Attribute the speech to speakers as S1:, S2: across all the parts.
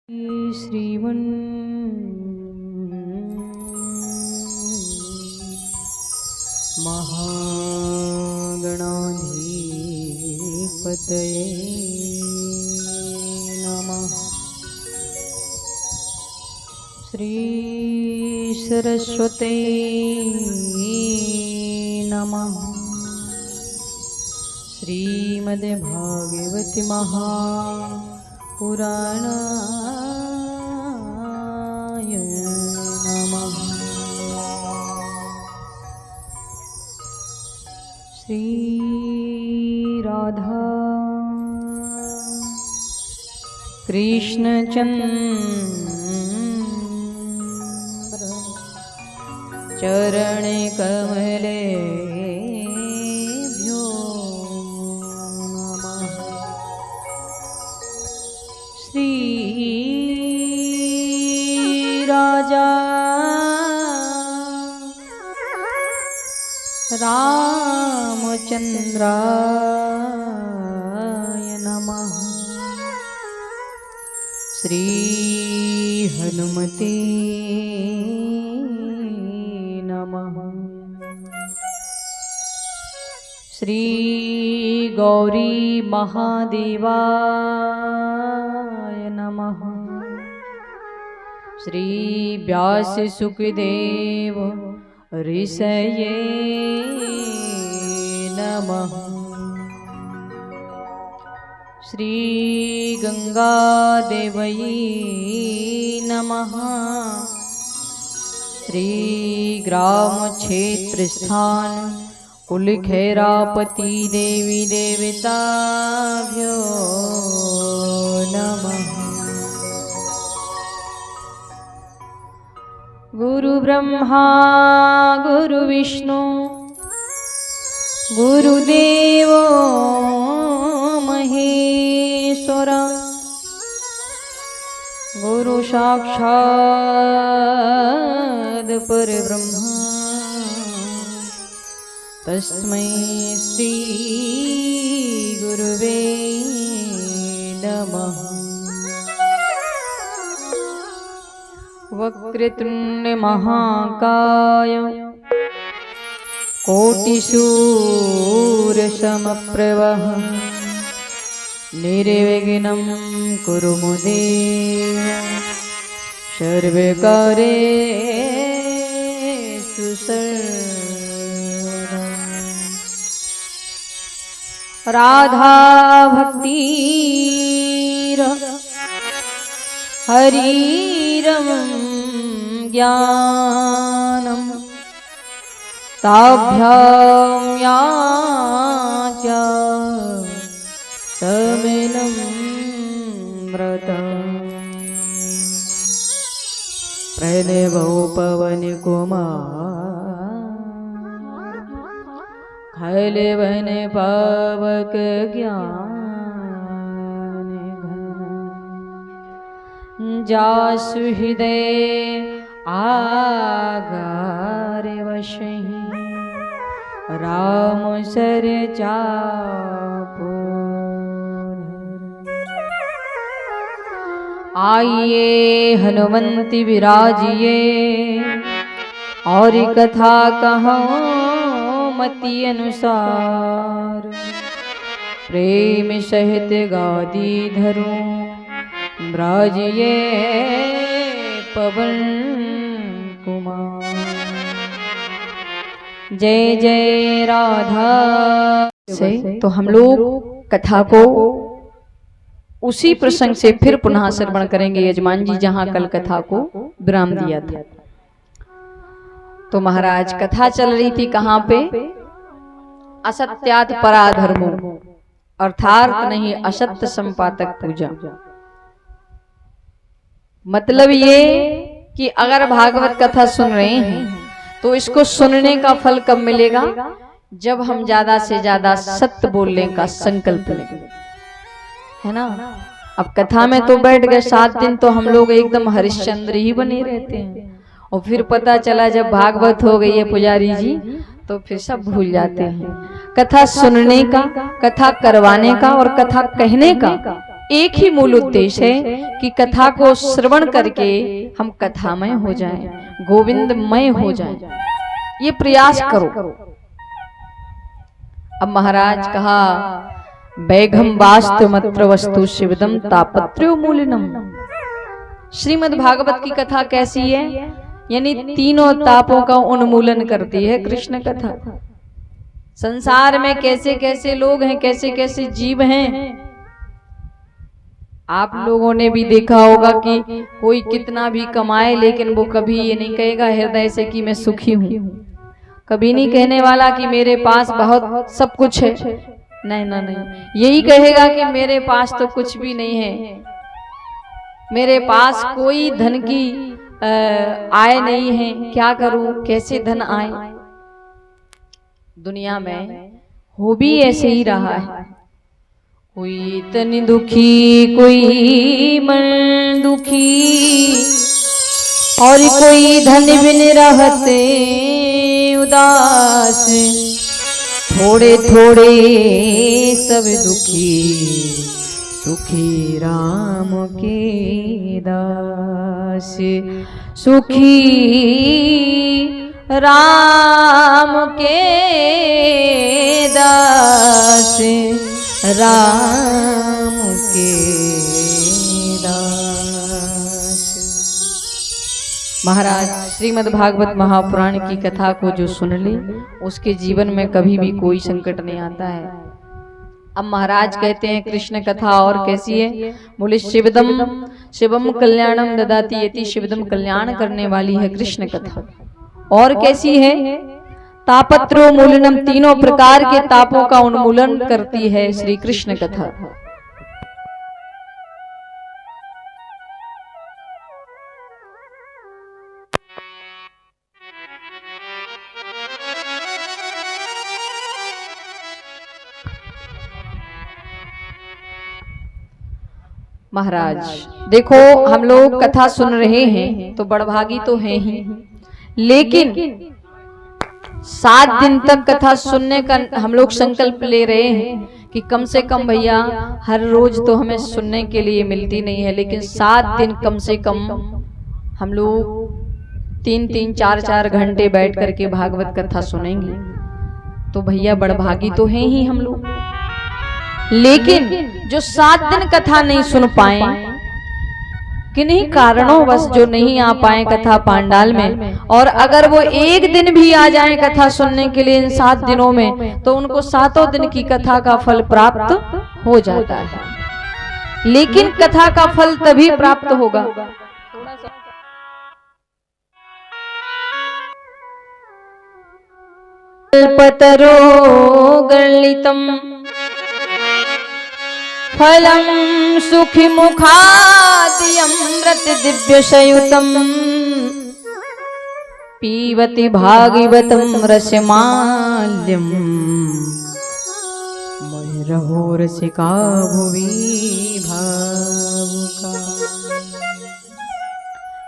S1: श्रीमन् महागणाधिपतये नमः। श्री सरस्वती नमः। श्रीमद्भागवती महापुराणाय नमः। श्री राधा कृष्णचंद्र चरणे कमलेभ्यो नमः। श्री राजा रामचंद्राय नमः। श्री हनुमते नमः। श्री गौरी महादेवाय नमः। श्री व्यास सुखदेव ऋषये नमः। श्री गंगा देवये नमः। श्री ग्राम क्षेत्र स्थान कुल खैरापति देवी देवताभ्यो नमः। गुरु ब्रह्मा गुरु विष्णु गुरुदेवो महेश्वर गुरु साक्षात् परब्रह्म तस्मै श्री गुरुवे नमः। वक्रतुंड महाकाय कोटिसूर्यसमप्रभः निर्विघ्नं कुरु देव सर्वकार्येषु सर्वदा। राधा भक्तिर हरिरमं ज्ञानं ताभ्यां याच तमेनं व्रतम्। प्रणवो पवन कुमार खलवन पावक ज्ञान जासु हृदय आगार वशहि राम सर चापो। आइए हनुमंति विराजिए और कथा कहो मति अनुसार। प्रेम सहित गादी धरूं ब्राजिए पवन कुमार। जय जय राधा। से तो हम लोग कथा को उसी प्रसंग से फिर पुनः श्रवण करेंगे यजमान जी, जहां कल कथा को विराम दिया था। तो महाराज कथा चल रही थी कहां पे? असत्यात् पराधर्मो, अर्थात नहीं असत्य संपादक पूजा। मतलब ये कि अगर भागवत कथा सुन रहे हैं तो इसको सुनने का फल कब मिलेगा? जब हम ज्यादा से ज्यादा सत्य बोलने का संकल्प लेंगे, है ना। अब कथा में तो बैठ गए 7 दिन तो हम लोग एकदम हरिश्चंद्र ही बने रहते हैं, और फिर पता चला जब भागवत हो गई है पुजारी जी तो फिर सब भूल जाते हैं। कथा सुनने का, कथा करवाने का और कथा कहने का एक ही मूल उद्देश्य है कि कथा को श्रवण करके हम कथामय हो जाएं, गोविंदमय हो जाएं। ये प्रयास करो। अब महाराज कहा, बैघम वास्तुमत्र वस्तु शिवदम तापत्र्यो मूलिनम। श्रीमद् भागवत की कथा कैसी है? यानी तीनों तापों का उन्मूलन करती है कृष्ण कथा। संसार में कैसे कैसे लोग हैं, कैसे कैसे जीव हैं। आप लोगों ने भी देखा होगा कि कोई कितना भी कमाए लेकिन वो कभी ये नहीं कहेगा हृदय से कि मैं सुखी हूं। कभी नहीं कहने वाला कि मेरे पास बहुत सब कुछ है। नहीं ना नहीं, यही कहेगा कि मेरे पास तो कुछ भी नहीं है, मेरे पास कोई धन की आय नहीं है, क्या करूं, कैसे धन आए। दुनिया में हो भी ऐसे ही रहा है। कोई तन दुखी, कोई मन दुखी, और कोई धन बिन रहते उदास। थोड़े थोड़े सब दुखी, सुखी राम के दास। सुखी राम के दास, राम के दास। महाराज श्रीमद् भागवत महापुराण की कथा को जो सुन ले उसके जीवन में कभी भी कोई संकट नहीं आता है। अब महाराज कहते हैं कृष्ण कथा और कैसी है? बोले शिवदम शिवम कल्याणम ददाति यति। शिवदम कल्याण करने वाली है कृष्ण कथा। और कैसी है? तापत्रो मूलनम, तीनों प्रकार के तापों का उन्मूलन करती है श्री कृष्ण कथा। महाराज देखो, हम लोग कथा सुन रहे हैं तो बड़भागी तो हैं ही, लेकिन 7 दिन तक कथा सुनने का हम लोग संकल्प ले रहे हैं कि कम से कम भैया हर रोज तो हमें सुनने के लिए मिलती नहीं है, लेकिन 7 दिन कम से कम हम लोग 3-3, 4-4 घंटे बैठ करके भागवत कथा सुनेंगे। तो भैया बड़भागी तो हैं ही हम लोग। लेकिन जो 7 दिन कथा नहीं सुन पाए, किन्हीं कारणों बस जो नहीं आ पाए कथा पांडाल में, और अगर वो एक दिन भी आ जाए कथा सुनने के लिए इन 7 दिनों में, तो उनको 7 दिन की कथा का फल प्राप्त हो जाता है। लेकिन कथा का फल तभी प्राप्त होगा कल्पतरो गलितम फलम सुखी मुखादि अमृत दिव्य सयुतम पीवति भागवतम रसमाल्यम मयूरहो रसिका भुवि भावुका।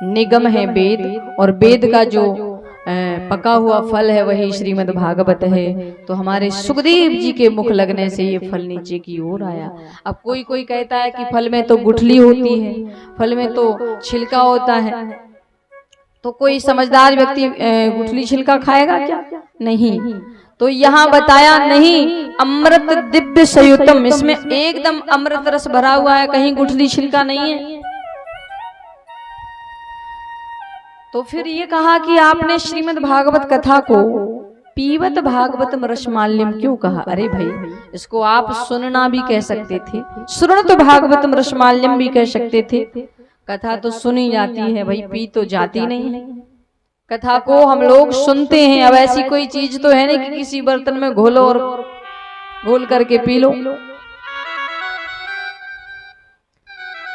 S1: निगम है वेद, और वेद का जो पका हुआ फल है वही श्रीमद् भागवत है। तो हमारे सुखदेव जी के मुख लगने से ये फल नीचे की ओर आया। अब कोई कोई कहता है कि फल में तो गुठली होती है, फल में तो छिलका होता है, तो कोई समझदार व्यक्ति गुठली छिलका खाएगा क्या? नहीं। तो यहाँ बताया नहीं, अमृत दिव्य सयुतम, इसमें एकदम अमृत रस भरा हुआ है, कहीं गुठली छिलका नहीं है। तो फिर ये कहा कि आपने श्रीमद् भागवत कथा को पीवत भागवतम रसमाल्यम क्यों कहा? अरे भाई, इसको आप सुनना भी कह सकते थे, श्रृणुत भागवतम रसमाल्यम भी कह सकते थे। कथा तो सुनी जाती है भाई, पी तो जाती नहीं है। कथा को हम लोग सुनते हैं। अब ऐसी कोई चीज तो है नहीं कि किसी बर्तन में घोलो और घोल करके पी लो।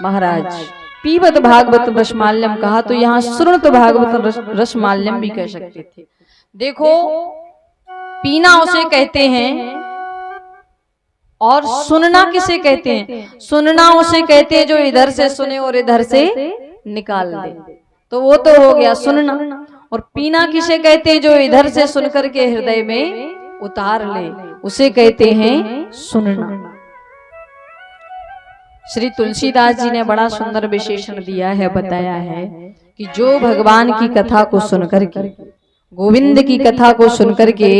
S1: महाराज पीवत भागवत रसमाल्यम कहा, तो यहाँ श्रृणुत भागवत रसमाल्यम भी कह सकते थे। देखो, पीना उसे कहते हैं और सुनना किसे कहते हैं? सुनना उसे कहते हैं जो इधर से सुने और इधर से निकाल दे, तो वो तो हो गया सुनना। और पीना किसे कहते हैं? जो इधर से सुन करके हृदय में उतार ले, उसे कहते हैं सुनना। श्री तुलसीदास जी ने बड़ा सुंदर विशेषण दिया है, बताया है कि जो भगवान की कथा को सुनकर के, गोविंद की कथा को सुनकर के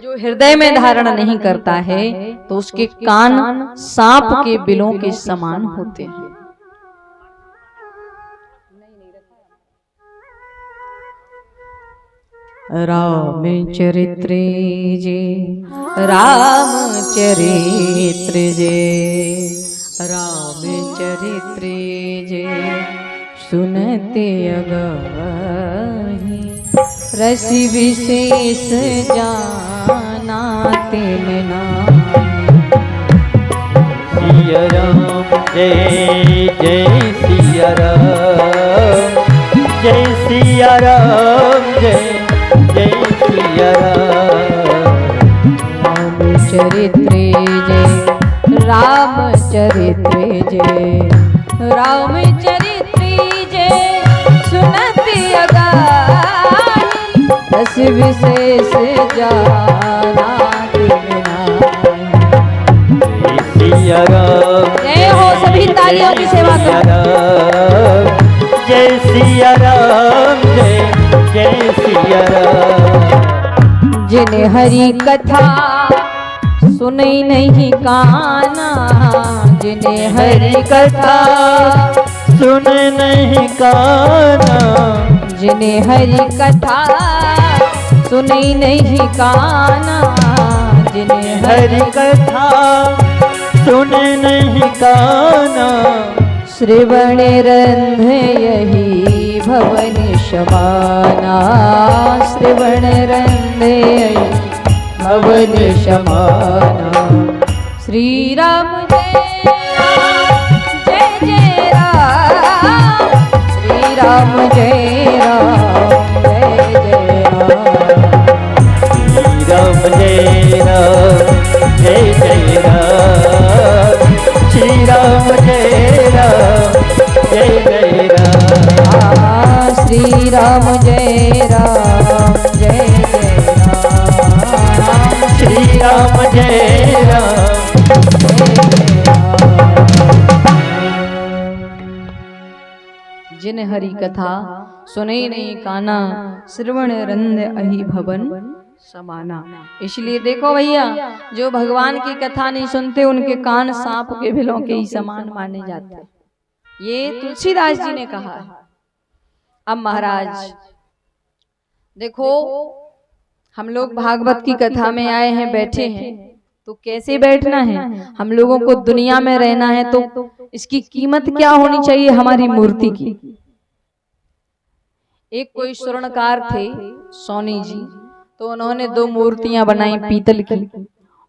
S1: जो हृदय में धारण नहीं करता है तो उसके कान सांप के बिलों के समान होते हैं। राम चरित्र जे, राम चरित्र जे, राम चरित्र जे, सुनते अगहि रस विशेष जानाते में नाम।
S2: सिया राम जय जय सिया राम, जय सिया राम जय जय सिया राम।
S1: राम चरित्र जय, राम चरित्र जय, राम चरित्र जय, सुनते अगहि रस विशेष जानाते में नाम।
S2: जय सिया राम
S1: जय हो, सभी तालियों की सेवा करो।
S2: जय सिया राम जय जय सिया राम।
S1: जिन्हें हरि कथा सुनई नहीं काना, जिन्हें हरि कथा
S2: सुन नहीं काना,
S1: जिन्हें हरि कथा सुनई नहीं काना, जिन्हें
S2: हरि कथा सुन नहीं काना।
S1: श्रवण रंध यही भवन शमाना, श्रवण रंध यही भवन शमाना। श्री राम जय जय जय राम, श्री राम जय राम जय जय राम।
S2: श्री राम जय राम जय जय राम। श्री राम जय राम जय जय राम।
S1: श्री राम जय राम जय राम। जिन हरि कथा सुने नहीं काना, श्रवण रंद अहि भवन समाना। इसलिए देखो भैया, जो भगवान की कथा नहीं सुनते उनके कान सांप के बिलों के ही समान माने जाते हैं। ये तुलसीदास जी ने कहा है। अब महाराज देखो, हम लोग भागवत की कथा में आए हैं, बैठे हैं, तो कैसे बैठना है? हम लोगों को दुनिया में रहना है तो इसकी कीमत क्या होनी चाहिए? हमारी मूर्ति की। एक कोई स्वर्णकार थे सोनी जी, तो उन्होंने 2 मूर्तियां बनाई पीतल की,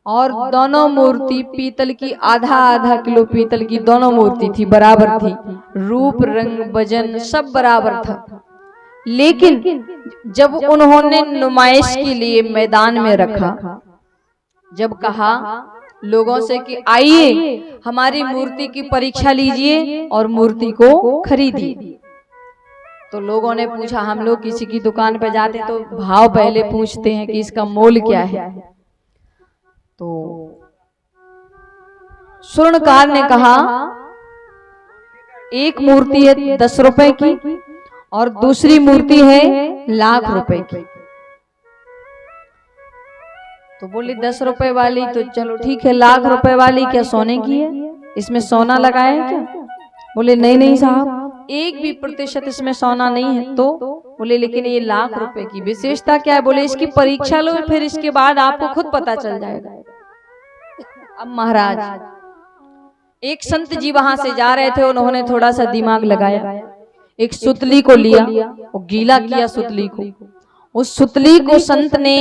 S1: और दोनों मूर्ति पीतल की, आधा आधा किलो पीतल की दोनों मूर्ति थी, बराबर थी, रूप रंग वजन सब बराबर था। लेकिन जब उन्होंने नुमाइश के लिए मैदान में रखा, जब कहा लोगों से कि आइए हमारी मूर्ति की परीक्षा लीजिए और मूर्ति को खरीदिए, तो लोगों ने पूछा, हम लोग किसी की दुकान पे जाते तो भाव पहले पूछते हैं कि इसका मोल क्या है। तो स्वर्णकार ने कहा एक मूर्ति है 10 रुपए की और दूसरी मूर्ति है लाख रुपए की। तो बोले 10 रुपए वाली तो चलो ठीक है, लाख रुपए वाली क्या सोने की है? इसमें सोना लगाया क्या? बोले नहीं नहीं साहब, 1 भी प्रतिशत इसमें सोना नहीं है। तो बोले लेकिन ये लाख रुपए की विशेषता क्या है? बोले इसकी परीक्षा लो, फिर इसके बाद आपको खुद पता चल जाएगा। अब महाराज, एक संत जी वहां से जा रहे थे, उन्होंने थोड़ा सा दिमाग लगाया, एक सुतली को लिया और गीला किया सुतली को। उस सुतली को संत ने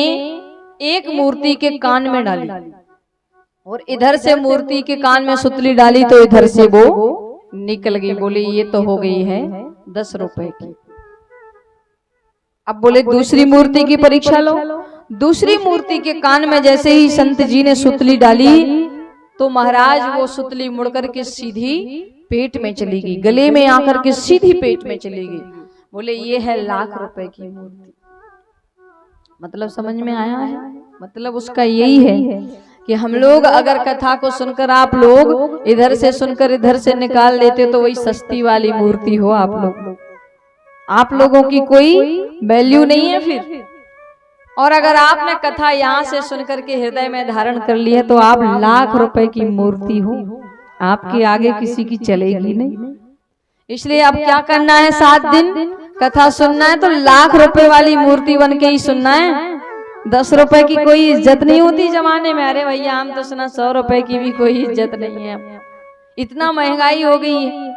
S1: एक मूर्ति के कान में डाली और इधर से मूर्ति के कान में सुतली डाली तो इधर से वो निकल गई। बोले ये तो हो गई है 10 रुपए की। अब बोले दूसरी मूर्ति की परीक्षा लो। दूसरी मूर्ति के कान में जैसे ही संत जी ने सुतली डाली तो महाराज वो सुतली मुड़कर के सीधी पेट में चली गई, गले में आकर के सीधी पेट में चली गई। बोले ये है लाख रुपए की मूर्ति। मतलब समझ में आया है? मतलब उसका यही है कि हम लोग अगर कथा को सुनकर आप लोग इधर से सुनकर इधर से निकाल देते तो वही सस्ती वाली मूर्ति हो आप लोगों की कोई वैल्यू नहीं है फिर। और अगर आपने कथा यहाँ से सुनकर के हृदय में धारण कर ली है तो आप लाख रुपए की मूर्ति हो, आपके आगे किसी की चलेगी नहीं। इसलिए अब क्या करना है, 7 दिन कथा सुनना है तो लाख रुपए वाली मूर्ति बन के ही सुनना है। 10 रुपए की कोई इज्जत नहीं होती जमाने में। अरे भैया हम तो सुना 100 रुपए की भी कोई इज्जत नहीं है, इतना महंगाई हो गई है।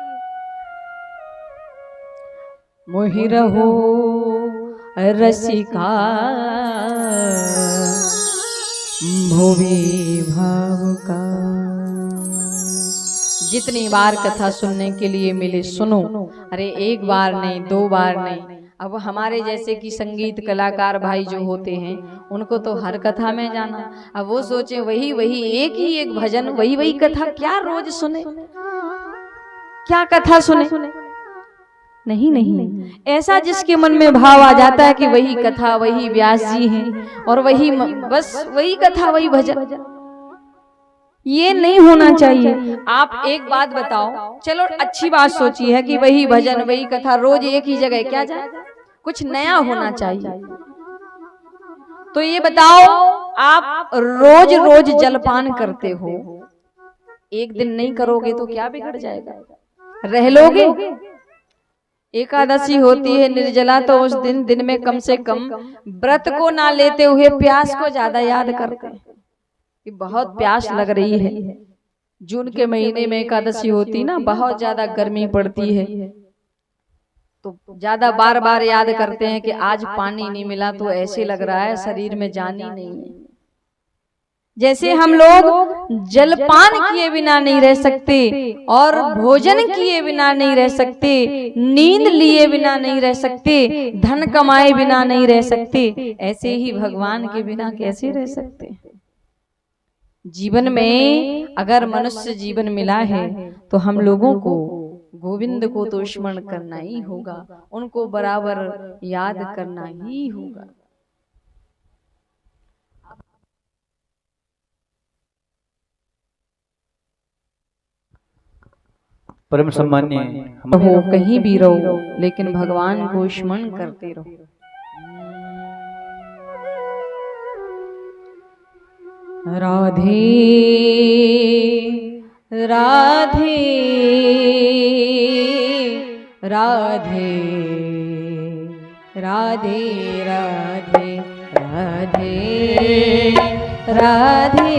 S1: मोहि रहो रसिका भोवे भाव का। जितनी बार कथा सुनने के लिए मिले सुनो। अरे एक बार नहीं, 2 बार नहीं। अब हमारे जैसे कि संगीत कलाकार भाई जो होते हैं उनको तो हर कथा में जाना। अब वो सोचे वही एक ही एक भजन, वही कथा क्या रोज सुने, क्या कथा सुने। नहीं, ऐसा जिसके मन में भाव आ जाता है कि वही कथा, वही व्यास जी हैं और वही बस वही कथा, वही भजन, ये नहीं होना चाहिए। आप एक बात बताओ, चलो अच्छी बात सोची है कि वही भजन वही कथा रोज एक ही जगह, क्या जाए, कुछ नया होना चाहिए। तो ये बताओ, आप रोज रोज जलपान करते हो, एक दिन नहीं करोगे तो क्या बिगड़ जाएगा, रह लोगे। एकादशी होती है निर्जला, तो उस दिन में कम से कम व्रत को ना लेते हुए प्यास को ज्यादा याद करते हैं कि बहुत प्यास लग रही है। जून के महीने में एकादशी होती ना, बहुत ज्यादा गर्मी पड़ती है, तो ज्यादा बार बार याद करते हैं कि आज पानी नहीं मिला तो ऐसे लग रहा है शरीर में जान ही नहीं है। जैसे हम लोग जलपान किए बिना नहीं रह सकते और भोजन किए बिना नहीं रह सकते, नींद लिए बिना नहीं रह सकते, धन कमाए बिना नहीं रह सकते, ऐसे ही भगवान के बिना कैसे रह सकते। जीवन में अगर मनुष्य जीवन मिला है तो हम लोगों को गोविंद को तो स्मरण करना ही होगा, उनको बराबर याद करना ही होगा।
S2: परम सम्मान्य
S1: हो, कहीं भी रहो लेकिन भगवान को स्मरण करते रहो। राधे राधे राधे राधे राधे राधे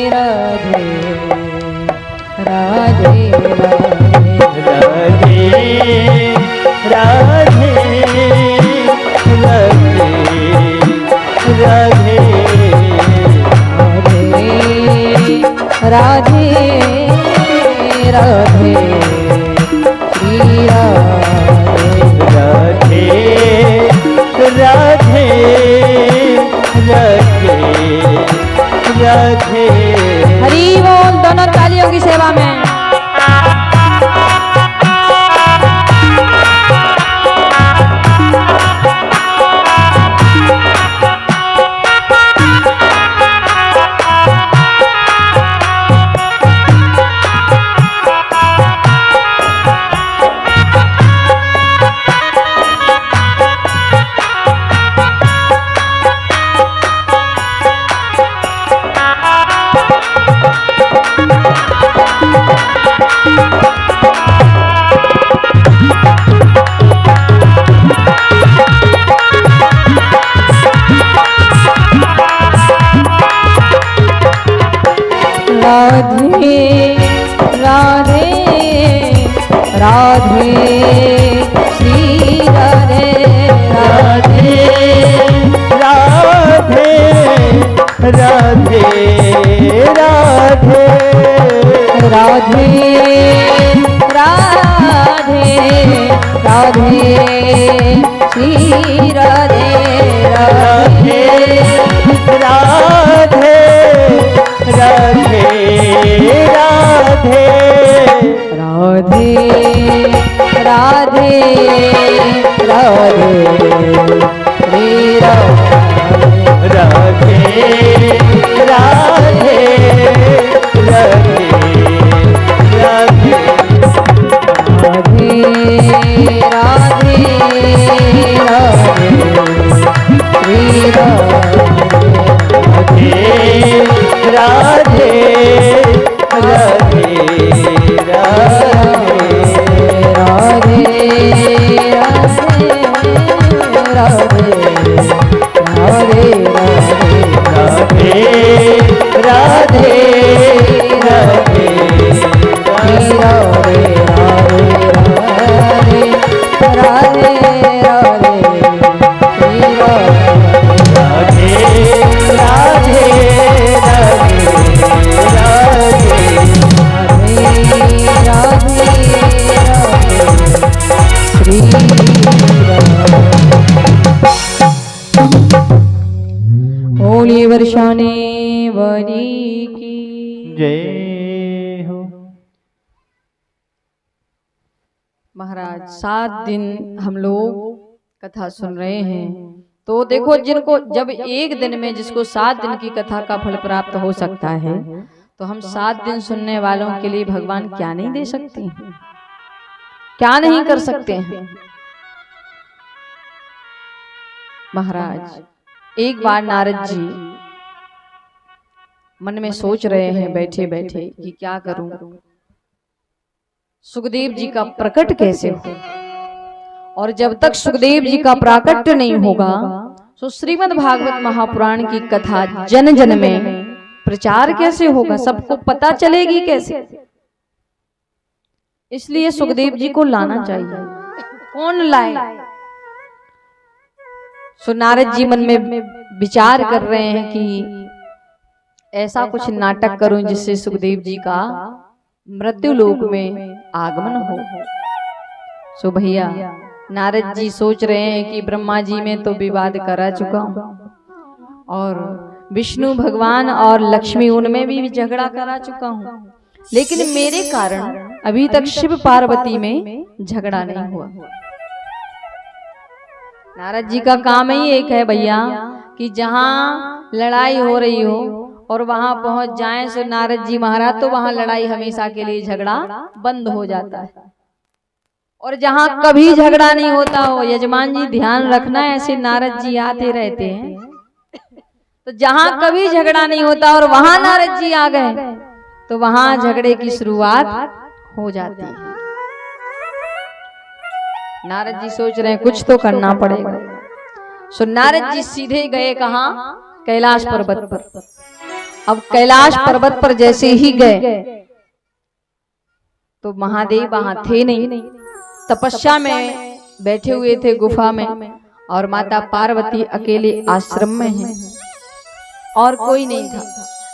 S1: राधे राधे राधे
S2: राधे राधे राधे
S1: राधे राधे श्री
S2: राधे राधे राधे राधे।
S1: हरि बोल। दोनों तालियों की सेवा में। राधे राधे राधे श्री राधे राधे
S2: राधे राधे राधे
S1: राधे राधे राधे श्री राधे राधे
S2: राधे राधे राधे
S1: राधे राधे राधे श्री राधे
S2: राधे राधे राधे राधे
S1: राधे राधे राधे श्री
S2: राधे राधे राधे राधे राधे राधे
S1: होली वर्षाने वाली की
S2: जय हो।
S1: महाराज 7 दिन हम लोग कथा सुन रहे हैं, तो देखो जिनको जब एक दिन में जिसको 7 दिन की कथा का फल प्राप्त हो सकता है, तो हम 7 दिन सुनने वालों के लिए भगवान क्या नहीं दे सकते हैं, क्या नहीं कर सकते हैं। महाराज एक बार नारद जी मन में सोच रहे हैं बैठे बैठे कि क्या करूं, सुखदेव जी का प्रकट कैसे हो, और जब तक सुखदेव जी का प्राकट्य नहीं होगा तो श्रीमद् भागवत महापुराण की कथा जन जन में प्रचार कैसे होगा, सबको पता चलेगी कैसे। इसलिए सुखदेव जी को लाना चाहिए। कौन लाए? सो नारद जी मन में विचार कर रहे हैं कि ऐसा कुछ नाटक करूं जिससे सुखदेव जी का मृत्यु लोक में आगमन हो। सो भैया नारद जी सोच रहे हैं कि ब्रह्मा जी में तो विवाद करा चुका हूं, और विष्णु भगवान और लक्ष्मी उनमें भी झगड़ा करा चुका हूं, लेकिन मेरे कारण अभी तक शिव पार्वती में झगड़ा नहीं हुआ। नारद जी का काम ही एक है भैया कि जहां लड़ाई हो रही हो और वहां पहुंच जाएं सो नारद जी महाराज, तो वहां लड़ाई हमेशा के लिए झगड़ा बंद हो जाता है। और जहां कभी झगड़ा नहीं होता हो, यजमान जी ध्यान रखना, ऐसे नारद जी आते रहते हैं, तो जहां कभी झगड़ा नहीं होता और वहां नारद जी आ गए तो वहां झगड़े की शुरुआत हो जाती है। नारद जी सोच रहे हैं कुछ तो करना पड़ेगा। सो नारद जी सीधे गए कहां? कैलाश पर्वत पर। अब कैलाश पर्वत पर जैसे ही गए तो महादेव वहां थे नहीं, तपस्या में बैठे हुए थे गुफा में, और माता पार्वती अकेले आश्रम में हैं और कोई नहीं था।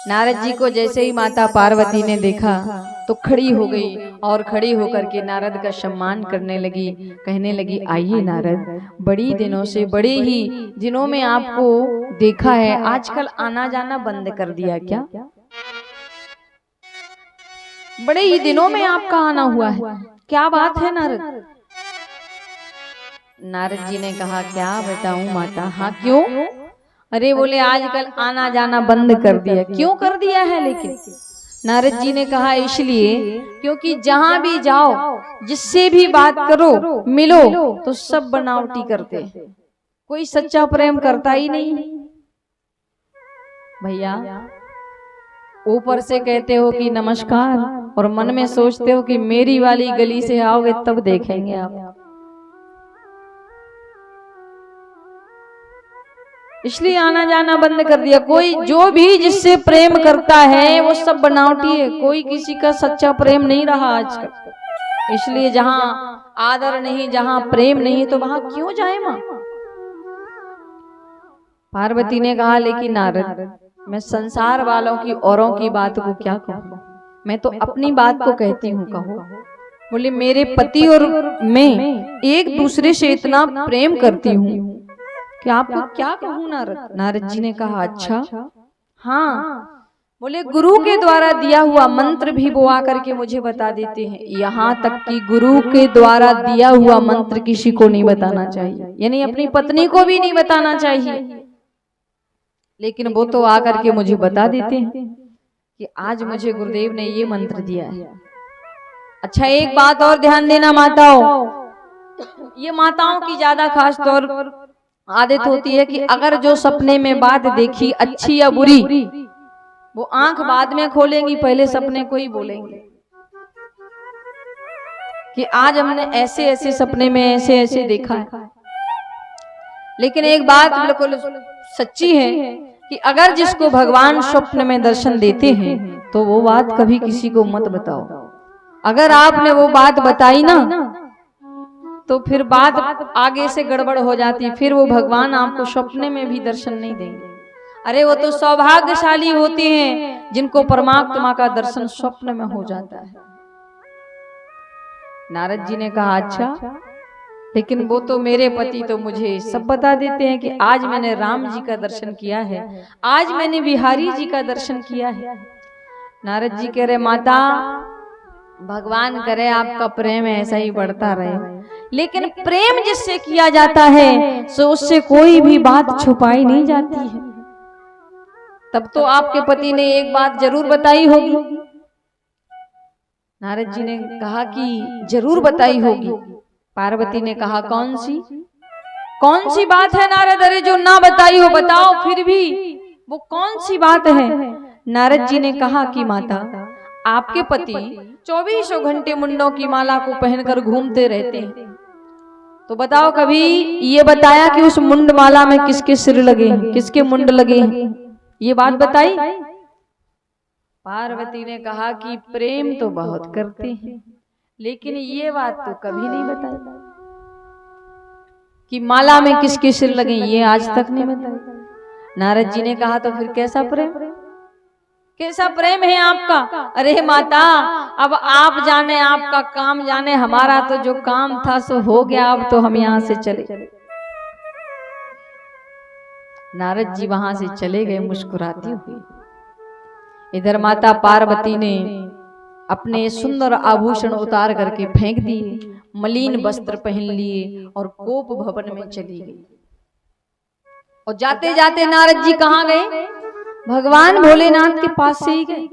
S1: नारद जी को जैसे ही माता पार्वती ने देखा तो खड़ी हो गई, और खड़ी होकर के नारद का सम्मान करने लगी, कहने लगी आइए नारद, बड़ी दिनों से, बड़े ही दिनों में आपको देखा है, आजकल आना जाना बंद कर दिया क्या? बड़े ही दिनों में आपका आना हुआ है, क्या बात है नारद? नारद जी ने कहा क्या बताऊं माता। हाँ क्यों? अरे बोले आजकल आना जाना बंद कर दिया। क्यों कर दिया है? लेकिन नारद जी ने कहा इसलिए क्योंकि जहां भी जाओ, जिससे भी बात करो, मिलो, तो सब बनावटी करते, कोई सच्चा प्रेम करता ही नहीं। भैया ऊपर से कहते हो कि नमस्कार और मन में सोचते हो कि मेरी वाली गली से आओगे तब देखेंगे आप। इसलिए आना जाना बंद कर दिया। कोई जो भी जिससे प्रेम करता है वो सब बनावटी है, कोई किसी का सच्चा प्रेम नहीं रहा आजकल। इसलिए जहां आदर नहीं, जहां प्रेम नहीं, तो वहां क्यों जाए मां? पार्वती ने कहा लेकिन नारद मैं संसार वालों की औरों की बात को क्या कहूं, मैं तो अपनी बात को कहती हूँ। कहो। बोले मेरे पति और मैं एक दूसरे से इतना प्रेम करती हूँ कि आपको क्या कहूँ नारद। नारद जी ने कहा अच्छा हाँ। बोले गुरु के द्वारा दिया हुआ मंत्र भी वो आकर के मुझे बता देते हैं, यहाँ तक कि गुरु के द्वारा दिया हुआ मंत्र किसी को नहीं बताना चाहिए, यानी अपनी पत्नी को भी नहीं बताना चाहिए। लेकिन वो तो आकर के मुझे बता देते हैं कि आज मुझे गुरुदेव ने ये मंत्र दिया है। अच्छा, एक बात और ध्यान देना माताओं, ये माताओं की ज्यादा खास तौर आदत होती है कि अगर जो सपने में बात देखी अच्छी या बुरी, वो आंख बाद में खोलेंगी, पहले सपने को ही बोलेंगी कि आज हमने ऐसे ऐसे सपने में ऐसे ऐसे देखा है। लेकिन एक बात बिल्कुल सच्ची है कि अगर जिसको भगवान स्वप्न में दर्शन देते हैं तो वो बात कभी किसी को मत बताओ। अगर आपने वो बात बताई ना तो फिर बात आगे से गड़बड़ हो जाती, फिर वो भगवान आपको स्वप्न में भी दर्शन नहीं देंगे। अरे वो तो सौभाग्यशाली होते हैं जिनको परमात्मा का दर्शन स्वप्न में हो जाता है। नारद जी ने कहा अच्छा, लेकिन वो तो मेरे पति तो मुझे सब बता देते हैं कि आज मैंने राम जी का दर्शन किया है, आज मैंने बिहारी जी का दर्शन किया है। नारद जी कह रहे माता, भगवान करे आपका प्रेम ऐसा ही बढ़ता रहे, लेकिन प्रेम जिससे किया जाता है सो उससे कोई भी बात छुपाई नहीं जाती है। तब तो आपके पति ने एक बात जरूर बताई होगी। नारद जी ने कहा कि जरूर बताई होगी। पार्वती ने कहा कौन सी बात है नारद? अरे जो ना बताई हो बताओ, फिर भी वो कौन सी बात है? नारद जी ने कहा कि माता, आपके पति 24 घंटे मुंडों की माला को पहनकर घूमते रहते हैं, तो बताओ कभी ये बताया कि उस मुंड माला में किसके सिर लगे हैं, किसके मुंड लगे हैं? ये बात बताई? पार्वती ने कहा कि प्रेम तो बहुत करते हैं, लेकिन ये बात तो कभी नहीं बताई कि माला में किसके सिर लगे, ये आज तक नहीं बताई। नारद जी ने कहा तो फिर कैसा प्रेम है आपका? अरे माता, अब आप जाने, आपका काम जाने, हमारा तो जो काम था सो हो गया, अब तो हम यहाँ से चले। नारद जी वहां से चले गए मुस्कुराती हुई। इधर माता पार्वती ने अपने सुंदर आभूषण उतार करके फेंक दिए, मलिन वस्त्र पहन लिए और कोप भवन में चली गई। और जाते जाते नारद जी कहाँ गए? भगवान भोलेनाथ के पास से ही गए।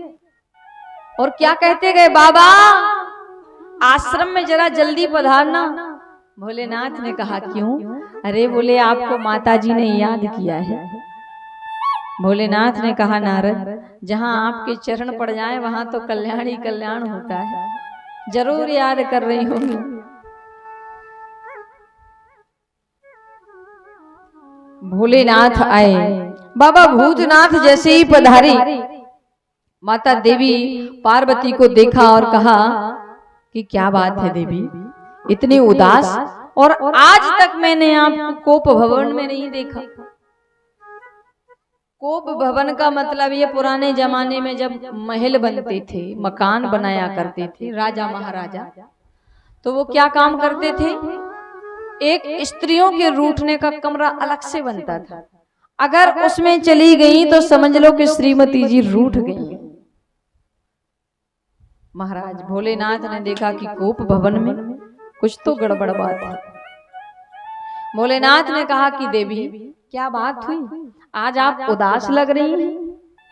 S1: और क्या कहते गए? बाबा आश्रम में जरा जल्दी पधारना। भोलेनाथ ने कहा क्यों? अरे बोले आपको माता जी ने याद किया है। भोलेनाथ ने कहा नारद, जहां आपके चरण पड़ जाए वहां तो कल्याण ही कल्याण होता है, जरूर याद कर रही होंगी। भोलेनाथ आए, बाबा भूतनाथ जैसे ही पधारे, माता देवी पार्वती को देखा और कहा कि क्या बात है देवी, इतनी उदास, और आज तक मैंने आपको कोप भवन में नहीं देखा। कोप भवन का मतलब ये पुराने जमाने में जब महल बनते थे, मकान बनाया करते थे राजा महाराजा, तो वो क्या काम करते थे? एक स्त्रियों के रूठने का कमरा अलग से बनता था। अगर उसमें चली गई तो समझ लो कि श्रीमती जी रूठ गई। महाराज भोलेनाथ ने देखा कि कोप भवन में कुछ तो गड़बड़ बात है। भोलेनाथ ने कहा कि देवी क्या बात हुई, आज आप उदास लग रही हैं?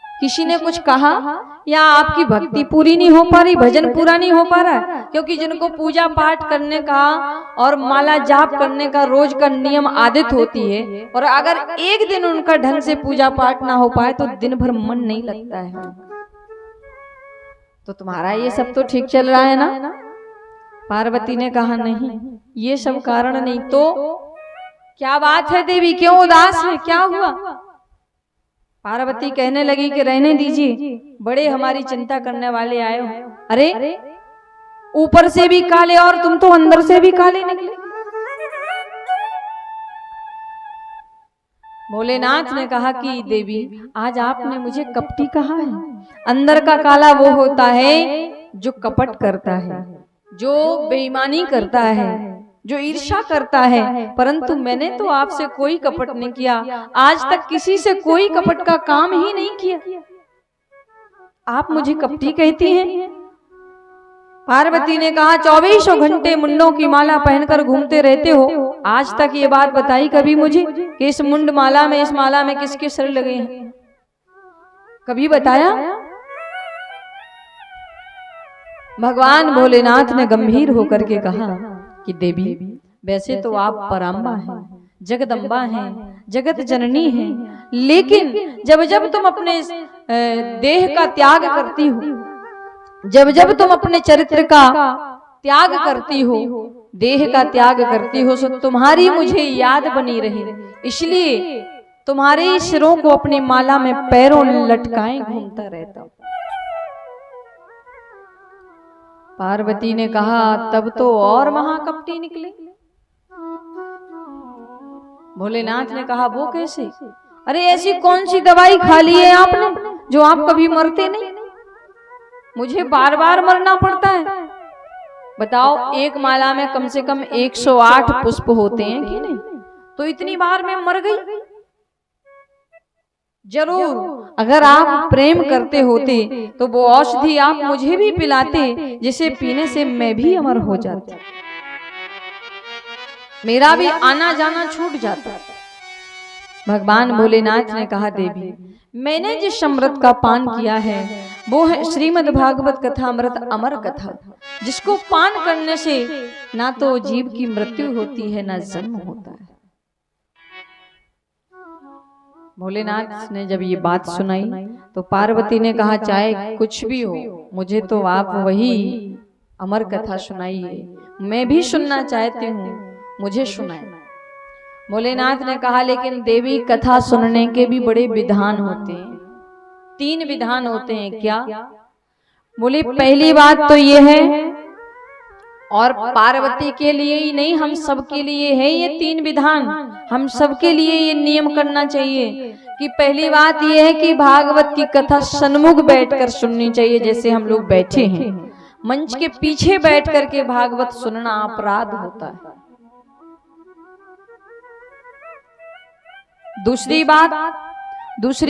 S1: किसी ने कुछ कहा या आपकी भक्ति पूरी नहीं हो पा रही, भजन पूरा नहीं हो पा रहा? क्योंकि जिनको पूजा पाठ करने का और माला जाप करने का रोज का नियम आदत होती है, और अगर एक दिन उनका ढंग से पूजा पाठ ना हो पाए तो दिन भर मन नहीं लगता है। तो तुम्हारा ये सब तो ठीक चल रहा है ना? पार्वती ने कहा नहीं, ये सब कारण नहीं। तो क्या बात है देवी, क्यों उदास है, क्या हुआ? पार्वती कहने लगी कि रहने दीजिए, बड़े हमारी चिंता करने वाले आए हो। अरे ऊपर से भी काले और तुम तो अंदर से भी काले निकले। भोलेनाथ ने कहा कि देवी आज आपने मुझे कपटी कहा है। अंदर का काला वो होता है जो कपट करता है, जो बेईमानी करता है, जो ईर्ष्या करता है, परंतु मैंने तो आपसे कोई कपट नहीं किया, आज तक किसी से कोई कपट का काम ही नहीं किया। आप मुझे कपटी कहती हैं? पार्वती ने कहा 24 घंटे मुंडों की माला पहनकर घूमते रहते हो, आज तक ये बात बताई कभी मुझे कि इस मुंड माला में, इस माला में किसके सिर लगे हैं? कभी बताया? भगवान भोलेनाथ ने गंभीर होकर के कहा कि देवी, वैसे तो आप पराम्बा हैं, जगदम्बा हैं, जगत जननी हैं, लेकिन जब जब तुम अपने देह का त्याग करती हो, जब जब तुम अपने चरित्र का त्याग करती हो, देह का त्याग करती हो, तो तुम्हारी मुझे याद बनी रहे, इसलिए तुम्हारे सिरों को अपनी माला में पैरों लटकाए घूमता रहता हूं। पार्वती ने कहा तब तो और महाकपटी निकले। भोलेनाथ ने कहा वो कैसे? अरे ऐसी कौन सी दवाई खा ली है आपने जो आप कभी मरते नहीं? मुझे बार बार मरना पड़ता है। बताओ, एक माला में कम से कम 108 पुष्प होते हैं कि नहीं? तो इतनी बार मैं मर गई। जरूर अगर आप प्रेम करते होते तो वो औषधि आप मुझे भी पिलाते, जिसे पीने से मैं भी अमर हो जाती, मेरा भी आना जाना छूट जाता। भगवान भोलेनाथ ने कहा देवी, मैंने जिस अमृत का पान किया है वो है श्रीमद् भागवत कथा अमृत, अमर कथा, जिसको पान करने से ना तो जीव की मृत्यु होती है ना जन्म होता है। भोलेनाथ ने जब ये बात सुनाई तो पार्वती ने कहा चाहे कुछ भी हो, मुझे तो आप वही अमर कथा सुनाइए, मैं भी सुनना चाहती हूँ, मुझे सुनाए। भोलेनाथ ने कहा लेकिन देवी, कथा सुनने के भी बड़े विधान होते हैं, 3 विधान होते हैं। क्या? बोले पहली बात तो ये है, और पार्वती के लिए ही नहीं, हम सबके लिए है ये 3 विधान। हम सबके लिए ये नियम करना चाहिए कि पहली बात ये है कि भागवत की कथा सन्मुख बैठकर सुननी चाहिए, जैसे हम लोग बैठे हैं। मंच के पीछे बैठ करके भागवत सुनना अपराध होता है। दूसरी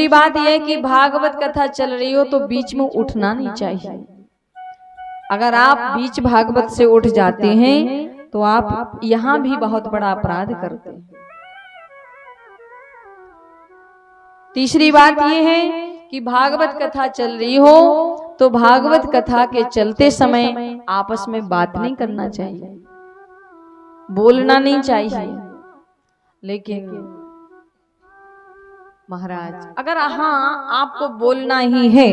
S1: बात यह है कि भागवत कथा चल रही हो तो बीच में उठना नहीं चाहिए। अगर आप बीच भागवत से उठ जाते हैं तो आप यहां भी बहुत बड़ा अपराध करते हैं। तीसरी बात यह है कि भागवत कथा चल रही हो तो भागवत कथा के चलते समय आपस में बात नहीं करना चाहिए, बोलना नहीं चाहिए। लेकिन महाराज, अगर हाँ आपको बोलना ही है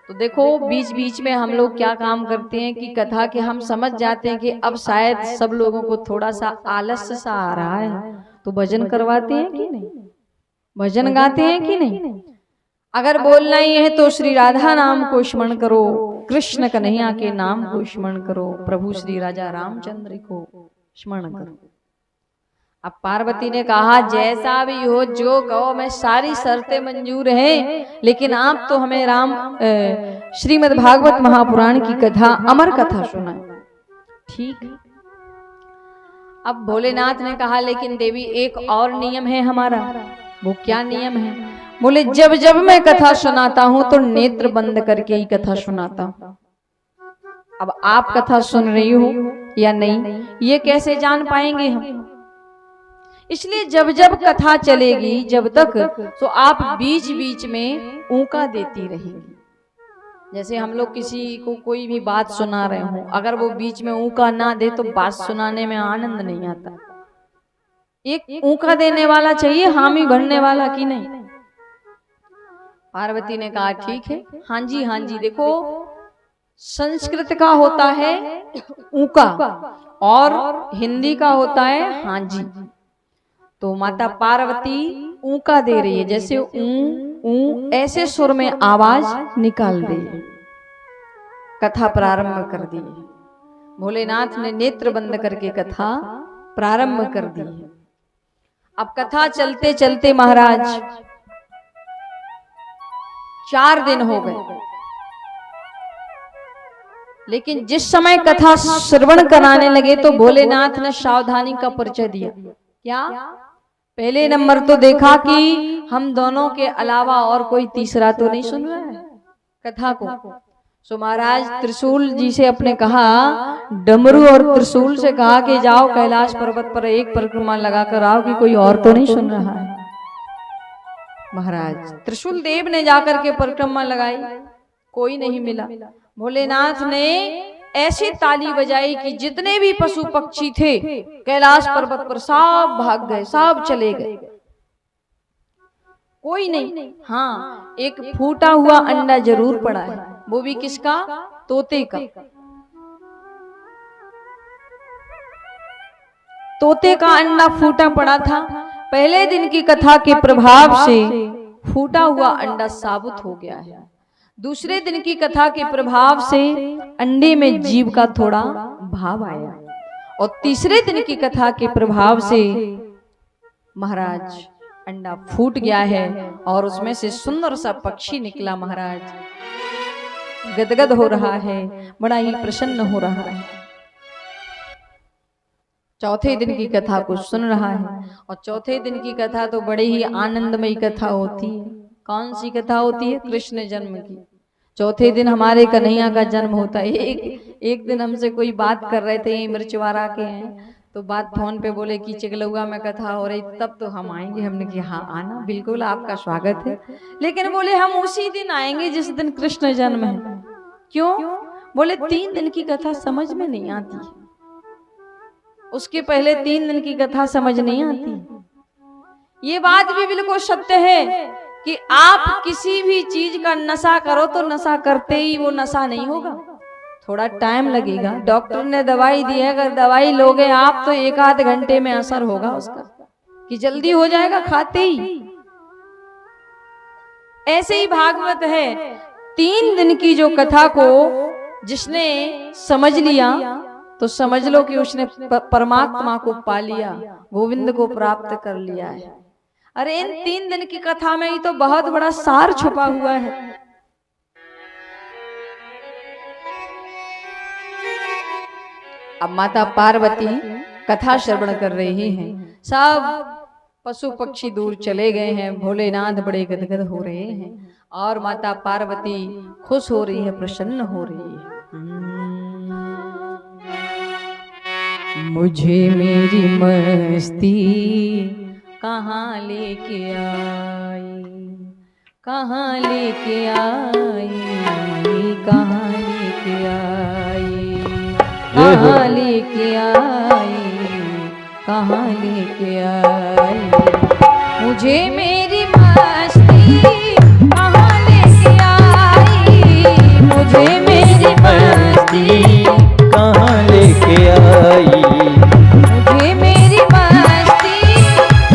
S1: तो देखो, बीच बीच में हम लोग क्या काम करते हैं कि कथा के हम समझ जाते हैं कि अब शायद सब लोगों को थोड़ा सा आलस्य सा आ रहा है, तो भजन करवाते हैं कि नहीं, भजन गाते हैं कि नहीं। अगर बोलना ही है तो श्री राधा नाम को स्मरण करो, कृष्ण कन्हैया के नाम को स्मरण करो, प्रभु श्री राजा रामचंद्र को स्मरण करो। अब पार्वती ने कहा जैसा भी हो, जो कहो, मैं सारी शर्तें मंजूर हैं, लेकिन आप तो हमें श्रीमद् भागवत महापुराण की कथा, अमर कथा सुनाए। ठीक। अब भोलेनाथ ने कहा लेकिन देवी, एक और नियम है हमारा। वो क्या नियम है? बोले जब जब मैं कथा सुनाता हूं तो नेत्र बंद करके ही कथा सुनाता हूं। अब आप कथा सुन रही हो या नहीं, ये कैसे जान पाएंगे हम? इसलिए जब जब कथा चलेगी, जब तक, तो आप बीच बीच में ऊंका देती रहेंगी। जैसे हम लोग किसी को कोई भी बात सुना रहे हो, अगर वो बीच में ऊंका ना दे तो बात सुनाने में आनंद नहीं आता। एक ऊंका देने वाला चाहिए, हामी भरने वाला की नहीं। पार्वती ने कहा ठीक है, हाँ जी हाँ जी। देखो, संस्कृत का होता है ऊंका और हिंदी का होता है हाँ जी। तो माता पार्वती ऊंका दे रही है, जैसे ऊ ऐसे सुर में आवाज निकाल रही है। कथा प्रारंभ कर दी। भोलेनाथ ने नेत्र बंद करके कथा प्रारंभ कर दी। अब कथा चलते चलते महाराज 4 दिन हो गए, लेकिन जिस समय कथा श्रवण कराने लगे तो भोलेनाथ ने सावधानी का परिचय दिया। क्या? पहले नंबर तो देखा कि हम दोनों के अलावा और कोई तीसरा तो नहीं सुन रहा है कथा को। सो महाराज त्रिशूल जी से अपने कहा, डमरू और त्रिशूल से कहा कि जाओ कैलाश पर्वत पर एक परिक्रमा लगाकर आओ कि कोई और तो नहीं सुन रहा है। महाराज त्रिशूल देव ने जाकर के परिक्रमा लगाई, कोई नहीं मिला। भोलेनाथ ने ऐसी ताली बजाई कि जितने भी पशु पक्षी थे कैलाश पर्वत पर सब भाग गए, सब चले गए, कोई नहीं। हाँ, एक फूटा हुआ अंडा जरूर पड़ा है, वो भी किसका? तोते का। तोते का अंडा फूटा पड़ा था। पहले दिन की कथा के प्रभाव से फूटा हुआ अंडा साबुत हो गया है। दूसरे दिन की कथा के प्रभाव से अंडे में जीव का थोड़ा भाव आया, और तीसरे दिन की कथा के प्रभाव से महाराज अंडा फूट गया है और उसमें से सुंदर सा पक्षी निकला। महाराज गदगद हो रहा है, बड़ा ही प्रसन्न हो रहा है। चौथे दिन की कथा को सुन रहा है, और चौथे दिन की कथा तो बड़ी ही आनंदमयी कथा होती है। कौन सी कथा होती है? कृष्ण जन्म की। चौथे दिन हमारे कन्हैया का जन्म होता है। एक दिन हमसे कोई बात कर रहे थे, मिर्चवाड़ा के हैं, तो बात फोन पे बोले कि चिकलौआ में कथा हो रही, तब तो हम आएंगे। हमने कहा हाँ आना, बिल्कुल आपका स्वागत है, लेकिन बोले हम उसी दिन आएंगे जिस दिन कृष्ण जन्म है। क्यों? बोले 3 दिन की कथा समझ में नहीं आती, उसके पहले 3 दिन की कथा समझ नहीं आती। ये बात भी बिल्कुल सत्य है कि आप किसी भी चीज का नशा करो तो नशा करते ही वो नशा नहीं होगा, थोड़ा टाइम लगेगा। डॉक्टर ने दवाई दी है, अगर दवाई लोगे आप तो 1 आध घंटे में असर होगा उसका, कि जल्दी हो जाएगा खाते ही। ऐसे ही भागवत है, 3 दिन की जो कथा को जिसने समझ लिया तो समझ लो कि उसने परमात्मा को पा लिया, गोविंद को प्राप्त कर लिया है। अरे इन 3 दिन की कथा में ही तो बहुत बड़ा सार छुपा हुआ है। अब माता पार्वती कथा श्रवण कर रही हैं, सब पशु पक्षी दूर चले गए हैं, भोलेनाथ बड़े गदगद हो रहे हैं, और माता पार्वती खुश हो रही है, प्रसन्न हो रही है। मुझे मेरी मस्ती कहाँ लेके आई, कहाँ लेके आई, कहाँ लेके आई, कहाँ लेके आई, कहाँ लेके आई। मुझे मेरी मस्ती कहाँ लेके आई, मुझे मेरी मस्ती
S2: कहाँ लेके आई,
S1: मुझे मेरी मस्ती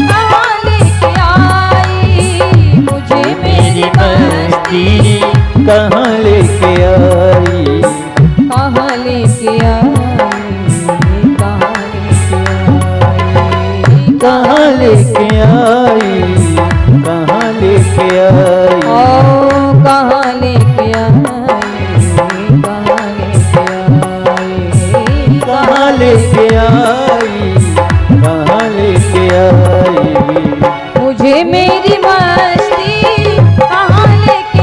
S1: कहाँ लेके आई, मुझे मेरी मस्ती
S2: कहाँ लेके आई,
S1: कहाँ लेके आई, कहाँ लेके आई,
S2: कहाँ लेके आई, कहाँ लेके आई,
S1: ओ कहाँ लेके आई, कहाँ लेके आई,
S2: कहाँ लेके आई,
S1: मुझे मेरी मस्ती कहाँ लेके आई, मुझे मेरी मस्ती कहाँ लेके आई।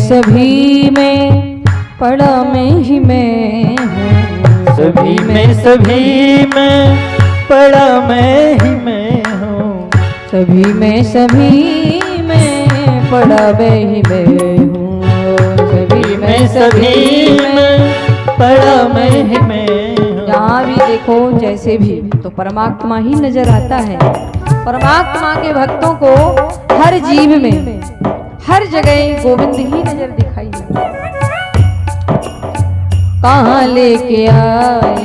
S1: सभी में पड़ा मैं ही मैं हूँ,
S2: सभी में पड़ा मैं ही मैं हूँ,
S1: सभी में पड़ा मैं ही मैं हूँ,
S2: सभी में पड़ा मैं ही मैं हूँ।
S1: जहाँ भी देखो जैसे भी तो परमात्मा ही नजर आता है। परमात्मा के भक्तों को हर जीव में हर जगह गोविंद ही नजर दिखाई देता है। कहाँ लेके आए,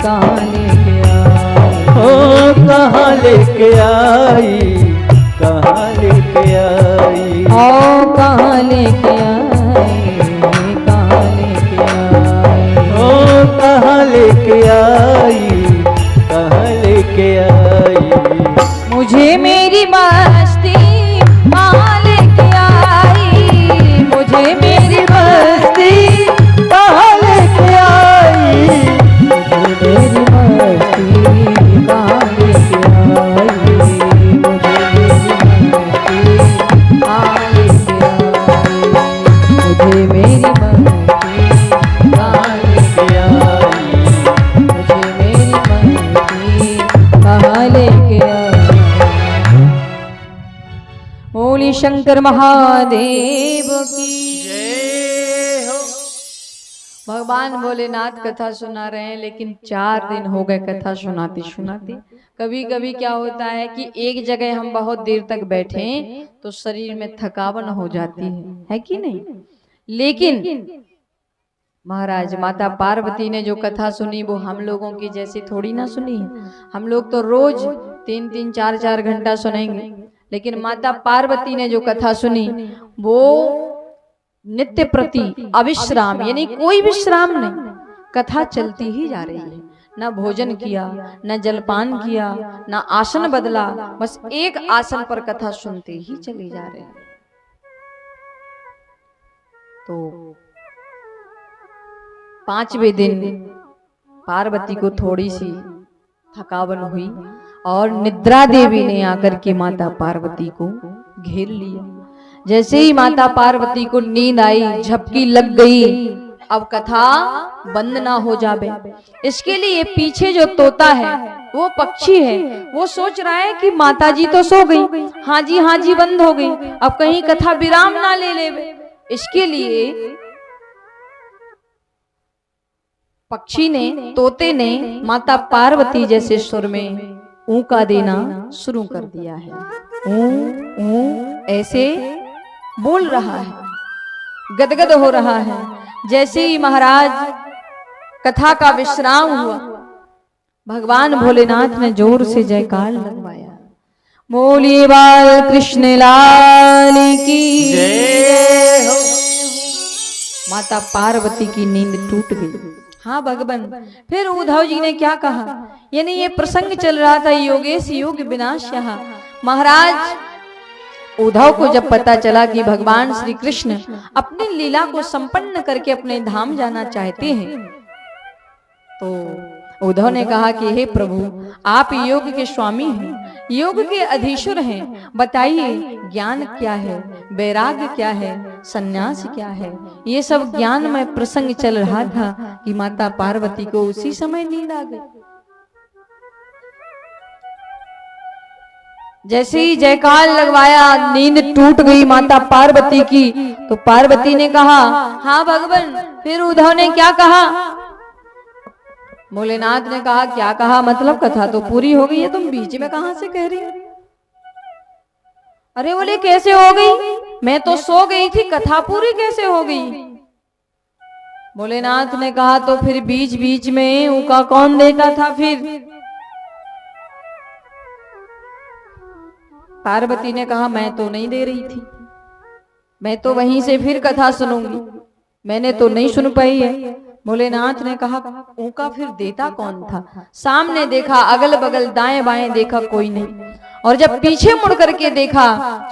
S1: कहाँ लेके आए,
S2: ओ कहाँ लेके आई, कहाँ
S1: ओ कहाँ लेके आए, कहाँ लेके आए।
S2: ओ कहाँ लेके आई, कहाँ लेके आई।
S1: मुझे मेरी मस्ती कहाँ लेके आई, मुझे मेरी मस्ती
S2: कहाँ लेके आई,
S1: मुझे मेरी मस्ती कहाँ लेके आई, मुझे मेरी मस्ती कहाँ लेके आई, मुझे मेरी मस्ती कहाँ लेके आई, मुझे मेरी मस्ती कहाँ लेके आई। बोली शंकर महादेव की
S2: जय हो।
S1: भगवान भोलेनाथ कथा सुना रहे हैं, लेकिन 4 दिन हो गए कथा सुनाते सुनाते। कभी कभी क्या होता है कि एक जगह हम बहुत देर तक बैठे तो शरीर में थकावन हो जाती है कि नहीं। लेकिन महाराज माता पार्वती ने जो कथा सुनी वो हम लोगों की जैसी थोड़ी ना सुनी है। हम लोग तो रोज 3-3 4-4 घंटा सुनेंगे, लेकिन माता पार्वती ने जो कथा सुनी वो नित्य प्रति अविश्राम, यानी कोई विश्राम नहीं, कथा चलती ही जा रही है। न भोजन किया, न जलपान किया, न आसन बदला, बस एक आसन पर कथा सुनते ही चले जा रहे हैं। तो 5वें दिन पार्वती को थोड़ी सी थकावन हुई और निद्रा देवी ने आकर के माता पार्वती को घेर लिया। जैसे ही माता पार्वती को नींद आई, झपकी लग गई, अब कथा बंद ना हो जावे, इसके लिए पीछे जो तोता है वो पक्षी है, वो सोच रहा है कि माता जी तो सो गई, हाँ जी बंद हो गई, अब कहीं कथा विराम ना ले ले। इसके लिए पक्षी ने, तोते ने माता पार्वती जैसे सुर में ऊंका देना शुरू कर दिया है। ऊ ऊ ऐसे बोल रहा है, गदगद हो रहा है। जैसे ही महाराज कथा का विश्राम हुआ, भगवान भोलेनाथ ने जोर से जयकार लगवाया। बोलिए बाल कृष्ण लाल की
S2: जय हो।
S1: माता पार्वती की नींद टूट गई। हाँ भगवान, फिर उद्धव जी ने क्या कहा, यानी ये प्रसंग चल रहा था योगेश योग विनाशः। महाराज उद्धव को जब पता चला कि भगवान श्री कृष्ण अपनी लीला को संपन्न करके अपने धाम जाना चाहते हैं, तो उद्धव ने कहा कि हे प्रभु, आप योग के स्वामी हैं, योग के अधीश्वर हैं, बताइए ज्ञान क्या है, वैराग्य क्या है, सन्यास क्या है। ये सब ज्ञान में प्रसंग चल रहा था कि माता पार्वती को उसी समय नींद आ गई। जैसे ही जयकार लगवाया, नींद टूट गई माता पार्वती की। तो पार्वती ने कहा, हाँ भगवान। फिर उद्धव ने क्या कहा, भोलेनाथ ने कहा, क्या कहा मतलब, कथा तो पूरी हो गई है, तुम बीच में कहां से कह रही हो। अरे बोले कैसे हो गई, मैं तो सो गई थी, कथा पूरी कैसे हो गई। भोलेनाथ ने कहा, तो फिर बीच बीच में ऊका कौन देता था फिर। पार्वती ने कहा, मैं तो नहीं दे रही थी, मैं तो वहीं से फिर कथा सुनूंगी, मैंने तो नहीं सुन पाई है। भोलेनाथ ने कहा, ऊका फिर देता कौन था। सामने देखा, अगल बगल दाएं बाएं देखा, कोई नहीं। और जब पीछे मुड़ करके देखा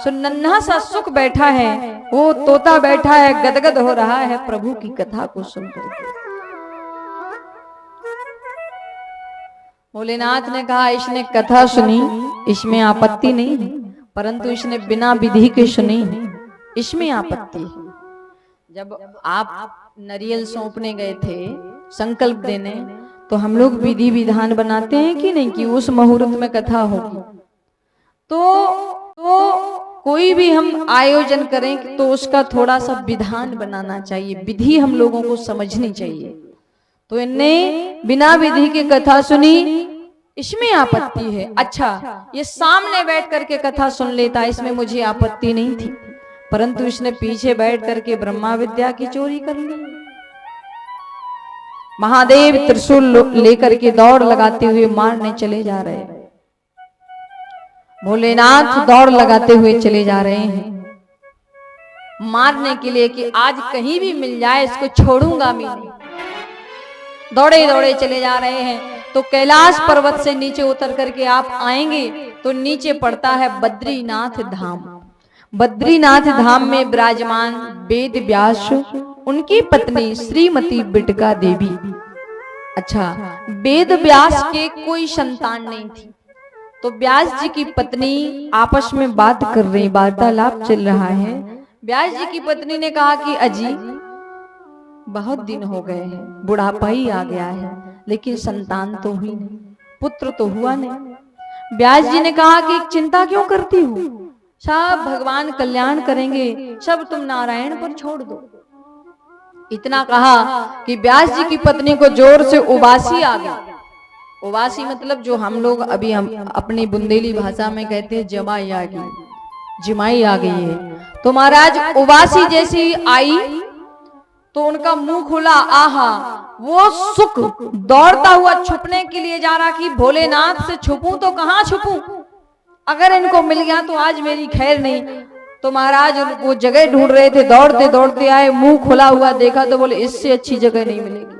S1: तो नन्हा सा सुख बैठा है, वो तोता बैठा है, गदगद हो रहा है प्रभु की कथा को सुन करके। भोलेनाथ ने कहा, इसने कथा सुनी, इसमें आपत्ति नहीं है, परंतु इसने बिना विधि के सुनी, इसमें आपत्ति है। जब आप नरियल सौंपने गए थे संकल्प देने, तो हम लोग विधि विधान बनाते हैं कि नहीं, कि उस मुहूर्त में कथा होगी। तो कोई भी हम आयोजन करें तो उसका थोड़ा सा विधान बनाना चाहिए, विधि हम लोगों को समझनी चाहिए। तो इनने बिना विधि की कथा सुनी, इसमें आपत्ति है। अच्छा, ये सामने बैठ करके कथा सुन लेता, इसमें मुझे आपत्ति नहीं थी, परंतु इसने पीछे बैठ करके ब्रह्मा विद्या की चोरी कर ली। महादेव त्रिशूल लेकर के दौड़ लगाते हुए मारने चले जा रहे हैं, भोलेनाथ दौड़ लगाते हुए चले जा रहे हैं। मारने के लिए कि आज कहीं भी मिल जाए इसको छोड़ूंगा मैं नहीं। दौड़े दौड़े चले जा रहे हैं तो कैलाश पर्वत से नीचे उतर करके आप आएंगे तो नीचे पड़ता है बद्रीनाथ धाम। बद्रीनाथ धाम में विराजमान वेद व्यास, उनकी पत्नी श्रीमती बिटका देवी। अच्छा, वेद व्यास के कोई संतान नहीं थी, तो व्यास जी की पत्नी आपस में बात कर रही, वार्तालाप चल रहा है। व्यास जी की पत्नी ने कहा कि अजी बहुत दिन हो गए हैं, बुढ़ापा ही आ गया है, लेकिन संतान तो हुई नहीं, पुत्र तो हुआ नहीं। व्यास जी ने कहा कि चिंता क्यों करती हो, सब भगवान कल्याण करेंगे, सब तुम नारायण पर छोड़ दो। इतना कहा कि व्यास जी की पत्नी को जोर से उबासी आ गई। उबासी मतलब जो हम लोग अभी हम अपनी बुंदेली भाषा में कहते हैं जमाई आ गई, जिमाई आ गई है। तो महाराज उबासी जैसी आई तो उनका मुंह खुला, आहा वो सुख, दौड़ता हुआ छुपने के लिए जा रहा कि भोलेनाथ से छुपूं तो कहां छुपूं, अगर इनको मिल गया तो आज मेरी खैर नहीं। तो महाराज वो जगह ढूंढ रहे थे, दौड़ते दौड़ते आए, मुंह खुला हुआ देखा तो बोले इससे अच्छी जगह नहीं मिलेगी।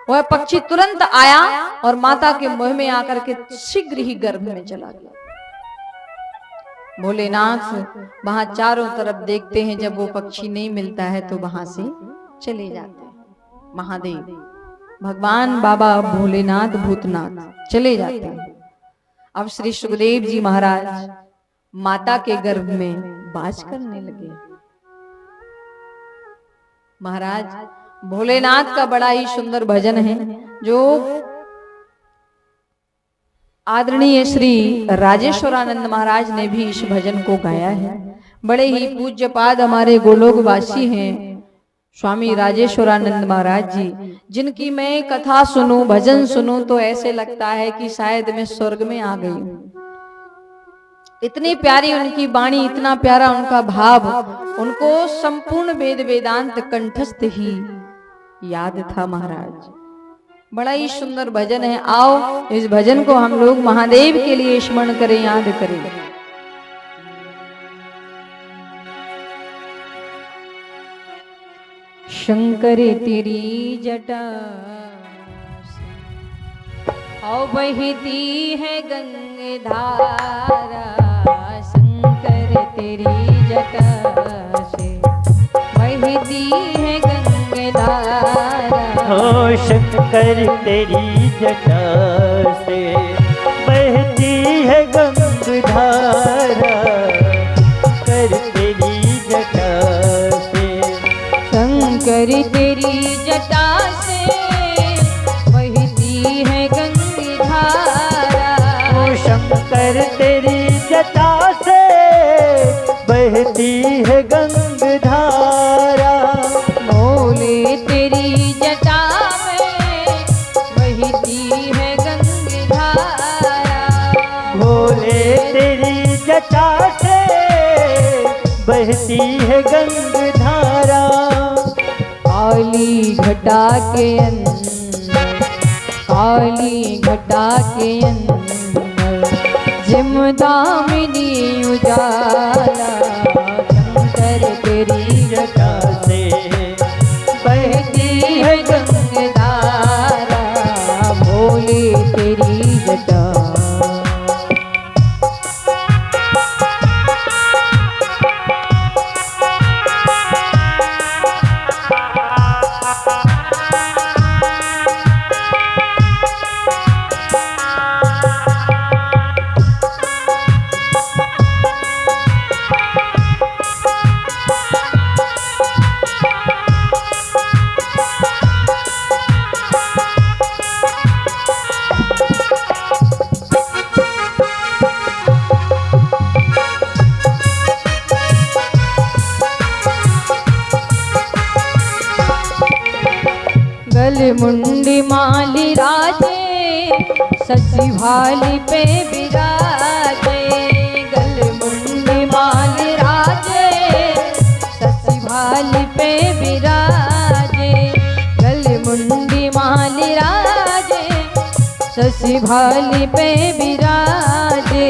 S1: वह पक्षी तुरंत आया और माता के मुंह में आकर के शीघ्र ही गर्भ में चला गया। भोलेनाथ वहां चारों तरफ देखते हैं, जब वो पक्षी नहीं मिलता है तो वहां से चले जाते हैं। महादेव भगवान बाबा भोलेनाथ भूतनाथ चले जाते हैं। अब श्री सुखदेव जी महाराज माता के गर्भ में वास करने लगे। महाराज भोलेनाथ का बड़ा ही सुंदर भजन है जो आदरणीय श्री राजेश्वरानंद महाराज ने भी इस भजन को गाया है। बड़े ही पूज्य पाद हमारे गोलोकवासी हैं स्वामी राजेश्वरानंद महाराज जी, जिनकी मैं कथा सुनूं, भजन सुनूं तो ऐसे लगता है कि शायद मैं स्वर्ग में आ गई हूं। इतनी प्यारी उनकी वाणी, इतना प्यारा उनका भाव, उनको संपूर्ण वेद वेदांत कंठस्थ ही याद था। महाराज बड़ा ही सुंदर भजन है। आओ इस भजन को हम लोग महादेव के लिए स्मरण करें, याद करें। शंकर तेरी जटा आओ बहती है गंगाधारा, शंकर तेरी जटा से बहती है गंगाधारा।
S2: हो शंकर तेरी जटा से बहती है गंगाधारा, शंकर तेरी जटा से,
S1: शंकर तेरी जटा से बहती है गंगाधारा।
S2: हो शंकर तेरी जटा से बहती है गंगाधारा।
S1: भोले तेरी जटा में बहती है गंगाधारा।
S2: भोले तेरी जटा से बहती है गंगाधारा।
S1: काली घटा के अंदर, काली घटा के अंदर जिमदामिनी उजाला, शंकर तेरी
S2: जटा से
S1: बहती है गंगाधारा। भोले तेरी जटा मुंडी माली राजे, सची भाली पे विराजे। गल मुंडी माली राजे, सची भाली पे विराजे। गल मुंडी माली राजे, सची भाली पे विराजे।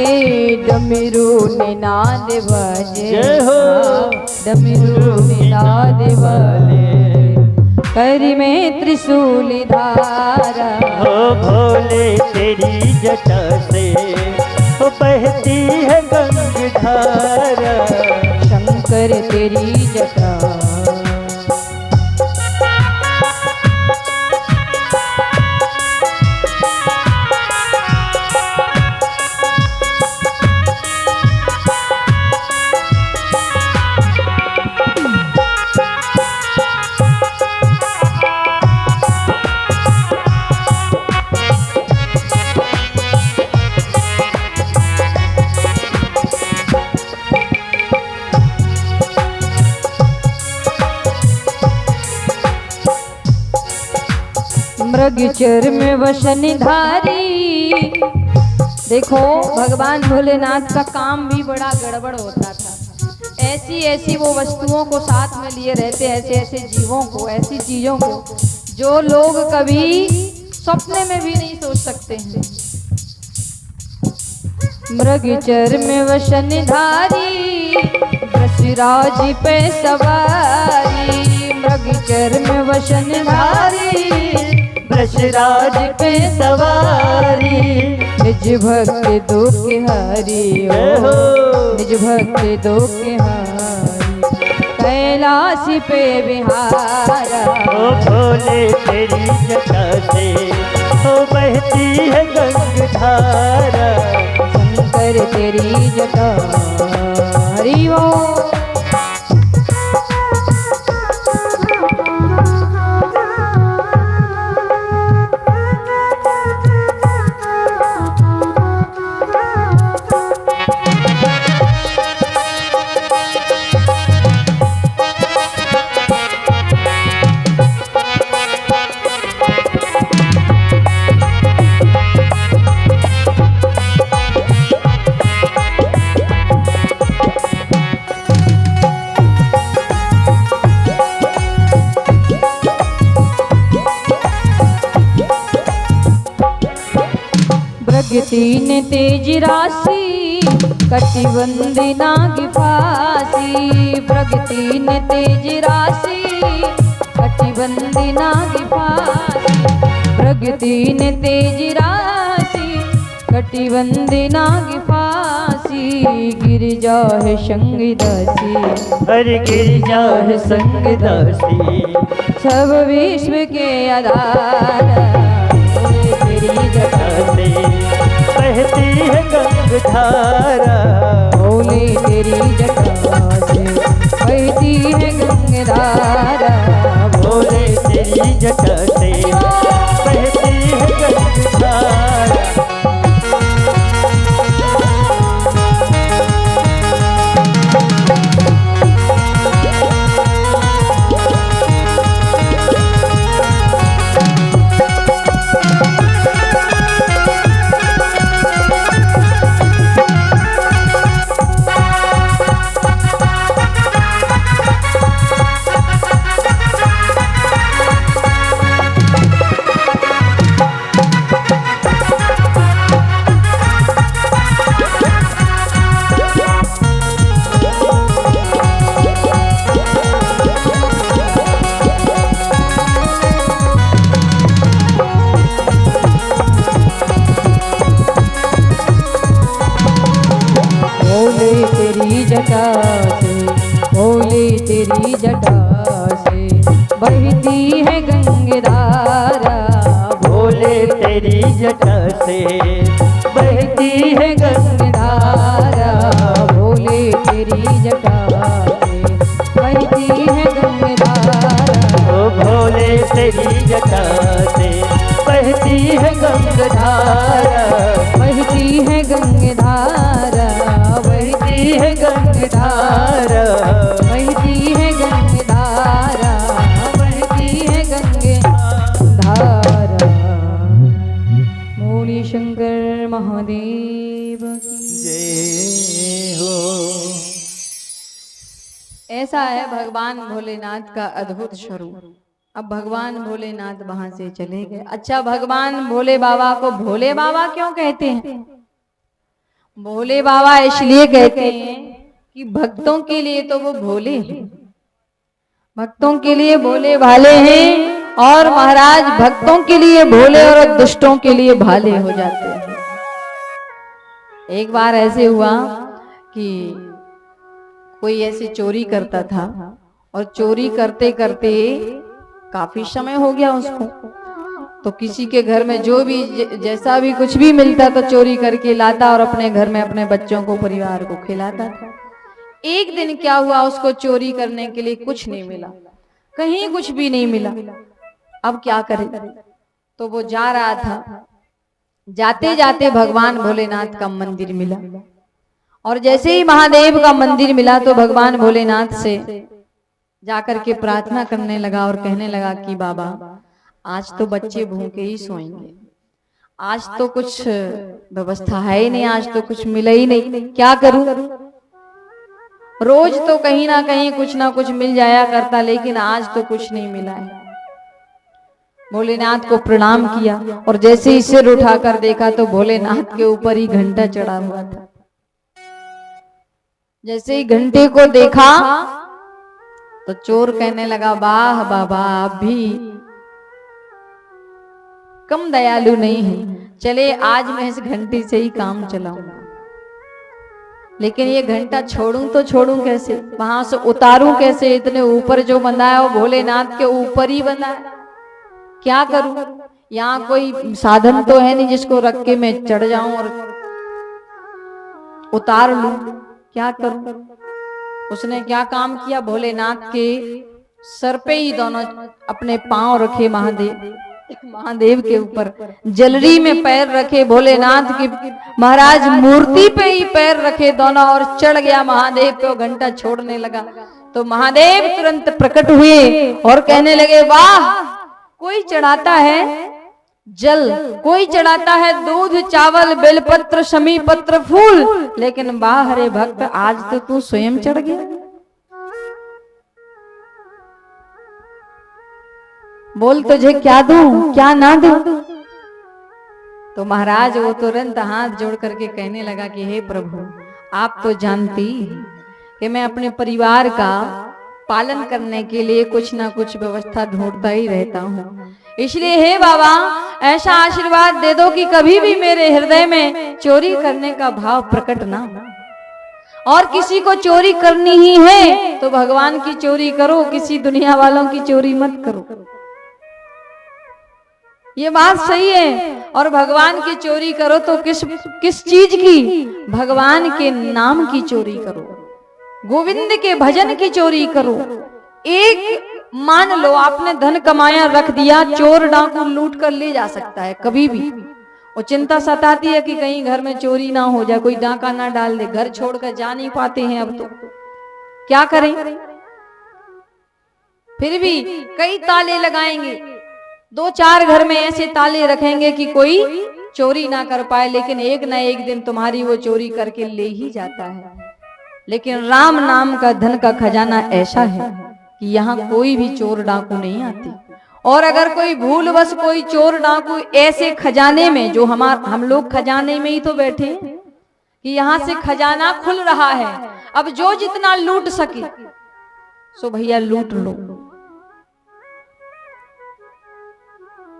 S1: डमरू निनाद बजे,
S2: जय हो
S1: डमरू निनाद वाले, करी में त्रिशूल धारा।
S2: हो भोले तेरी जटा से हो बहती है गंगाधारा,
S1: शंकर तेरी जटा। मृग चर्म वशनधारी। देखो भगवान भोलेनाथ का काम भी बड़ा गड़बड़ होता था। ऐसी ऐसी वो वस्तुओं को साथ में लिए रहते, ऐसे ऐसे जीवों को, ऐसी चीजों को जो लोग कभी सपने में भी नहीं सोच सकते हैं। मृग चर्म वशनधारी, वृषराज पे सवारी। मृग चर्म वशनधारी,
S2: वृषराज पे सवारी।
S1: निज भक्त दुख हारी, ओ निज भक्त दुख हारी। कैलाश पे बिहारा,
S2: ओ भोले तेरी जटा से हो बहती है गंगाधारा,
S1: शंकर तेरी जटा। हरि ओम। तीन तेज राशि, कटिबंदी नाग फांसी। प्रगति ने तेज राशि, कटिबंदी नाग फांसी। प्रगति ने तेज राशि, कटिबंदी नाग फांसी। गिर जाए संग दासी,
S2: अरे गिर जाए संग दासी।
S1: सब विश्व के आधार, तेरी जटा
S2: से बहती है गंगाधारा,
S1: भोले तेरी जटा से बहती है गंगाधारा।
S2: भोले तेरी जटा से बहती है गंगाधारा।
S1: जटा से, भोले तेरी जटा से बहती है गंगाधारा।
S2: भोले तेरी जटा से बहती है
S1: गंगाधारा। भोले तेरी जटा से बहती है गंगाधारा।
S2: ओ भोले तेरी जटा से बहती है गंगाधारा।
S1: बहती है गंगाधारा, बहती है गंगाधारा, बहती है गंगाधारा, बहती है गंगाधारा। भोले शंकर महादेव की
S2: जय हो।
S1: ऐसा है भगवान भोलेनाथ का अद्भुत स्वरूप। अब भगवान भोलेनाथ वहां से चले गए। अच्छा, भगवान भोले बाबा को भोले बाबा क्यों कहते हैं? भोले बाबा इसलिए कहते हैं कि भक्तों के लिए तो वो भोले हैं, भक्तों के लिए भोले भाले हैं, और महाराज भक्तों के लिए भोले और दुष्टों के लिए भाले हो जाते हैं। एक बार ऐसे हुआ कि कोई ऐसी चोरी करता था, और चोरी करते करते काफी समय हो गया उसको, तो किसी के घर में जो भी जैसा भी कुछ भी मिलता तो चोरी करके लाता और अपने घर में अपने बच्चों को, परिवार को खिलाता था। एक दिन क्या हुआ, उसको चोरी करने के लिए कुछ नहीं मिला, कहीं कुछ भी नहीं मिला। अब क्या करे, तो वो जा रहा था, जाते जाते भगवान भोलेनाथ का मंदिर मिला, और जैसे ही महादेव का मंदिर मिला तो भगवान भोलेनाथ से जाकर के प्रार्थना करने लगा और कहने लगा कि बाबा आज तो बच्चे भूखे ही सोएंगे, आज तो कुछ व्यवस्था है ही नहीं, आज तो कुछ मिला ही नहीं, क्या करूं। रोज तो कहीं ना कहीं कुछ ना कुछ मिल जाया करता, लेकिन आज तो कुछ नहीं मिला है। भोलेनाथ को प्रणाम किया, और जैसे ही सिर उठाकर देखा तो भोलेनाथ के ऊपर ही घंटा चढ़ा हुआ था। जैसे ही घंटे को देखा तो चोर कहने लगा, वाह बाबा आप भी कम दयालु नहीं है, चले आज मैं इस घंटे से ही काम चलाऊंगा, लेकिन ये घंटा छोड़ूं तो छोड़ूं कैसे, वहां से उतारूं कैसे, इतने ऊपर जो बंधा है वो भोलेनाथ के ऊपर ही बंधा है, क्या करूं। यहाँ कोई साधन तो है नहीं जिसको रख के मैं चढ़ जाऊं और उतार लूं, क्या करूं। उसने क्या काम किया, भोलेनाथ के सर पे ही दोनों अपने पांव रखे, महादेव के ऊपर जलरी में पैर रखे, भोलेनाथ की महाराज मूर्ति पे ही पैर रखे दोनों, और चढ़ गया महादेव पे, घंटा छोड़ने लगा। तो महादेव तुरंत प्रकट हुए और कहने लगे, वाह कोई चढ़ाता है जल, कोई चढ़ाता है दूध चावल बेलपत्र शमी पत्र फूल, लेकिन वाह हरे भक्त आज तो तू स्वयं चढ़ गया, बोल तुझे क्या दूं क्या ना दूं। तो महाराज वो तुरंत हाथ जोड़ करके कहने लगा कि हे प्रभु आप तो जानती कि मैं अपने परिवार का पालन करने के लिए कुछ ना कुछ व्यवस्था ढूंढता ही रहता हूँ, इसलिए हे बाबा ऐसा आशीर्वाद दे दो कि कभी भी मेरे हृदय में चोरी करने का भाव प्रकट ना हो, और किसी को चोरी करनी ही है तो भगवान की चोरी करो, किसी दुनिया वालों की चोरी मत करो। ये बात सही है, और भगवान की चोरी करो तो किस चीज की, भगवान के नाम की चोरी करो, गोविंद के भजन की चोरी करो। एक मान लो आपने धन कमाया रख दिया, चोर डाकू लूट कर ले जा सकता है कभी भी, और चिंता सताती है कि कहीं घर में चोरी ना हो जाए, कोई डाका ना डाल दे, घर छोड़कर जा नहीं पाते हैं अब तो क्या करें। फिर भी कई ताले लगाएंगे, 2-4 घर में ऐसे ताले रखेंगे कि कोई चोरी ना कर पाए, लेकिन एक ना एक दिन तुम्हारी वो चोरी करके ले ही जाता है। लेकिन राम नाम का धन का खजाना ऐसा है कि यहाँ कोई भी चोर डाकू नहीं आती, और अगर कोई भूलवश कोई चोर डाकू ऐसे खजाने में, जो हम लोग खजाने में ही तो बैठे हैं कि यहाँ से खजाना खुल रहा है, अब जो जितना लूट सके सो भैया लूट लो।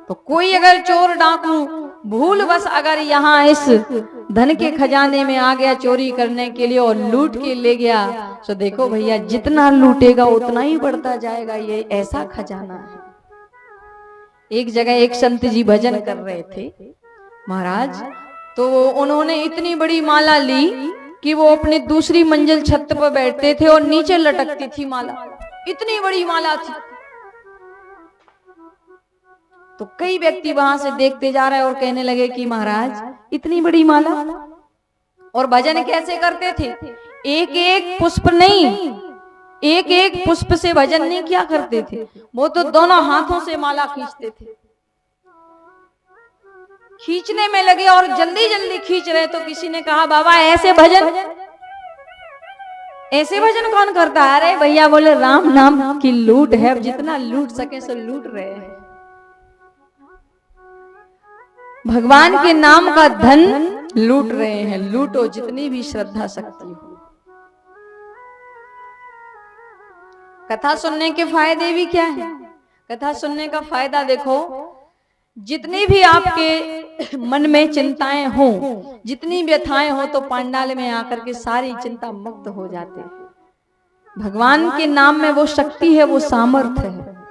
S1: तो कोई अगर चोर डाकू भूलवश अगर यहाँ इस धन के खजाने में आ गया चोरी करने के लिए और लूट के ले गया, तो देखो भैया जितना लूटेगा उतना ही बढ़ता जाएगा, ये ऐसा खजाना है। एक जगह एक संत जी भजन कर रहे थे महाराज, तो उन्होंने इतनी बड़ी माला ली कि वो अपनी दूसरी मंजिल छत पर बैठते थे और नीचे लटकती थी माला, इतनी बड़ी माला थी। तो कई व्यक्ति वहां से देखते जा रहे और कहने लगे कि महाराज इतनी बड़ी माला, और भजन कैसे करते थे, एक एक पुष्प नहीं, एक एक पुष्प से भजन नहीं किया करते थे, वो तो दोनों हाथों से माला खींचते थे। खींचने में लगे और जल्दी जल्दी खींच रहे, तो किसी ने कहा बाबा ऐसे भजन कौन करता है। अरे भैया बोले राम नाम की लूट है, जितना लूट सके सो लूट रहे हैं, भगवान के नाम का धन लूट रहे हैं, लूटो जितनी भी श्रद्धा शक्ति हो। कथा सुनने के फायदे भी क्या है? कथा सुनने का फायदा देखो, जितनी भी आपके मन में चिंताएं हो, जितनी व्यथाएं हो, तो पांडाल में आकर के सारी चिंता मुक्त हो जाते हैं। भगवान के नाम में वो शक्ति है, वो सामर्थ्य है।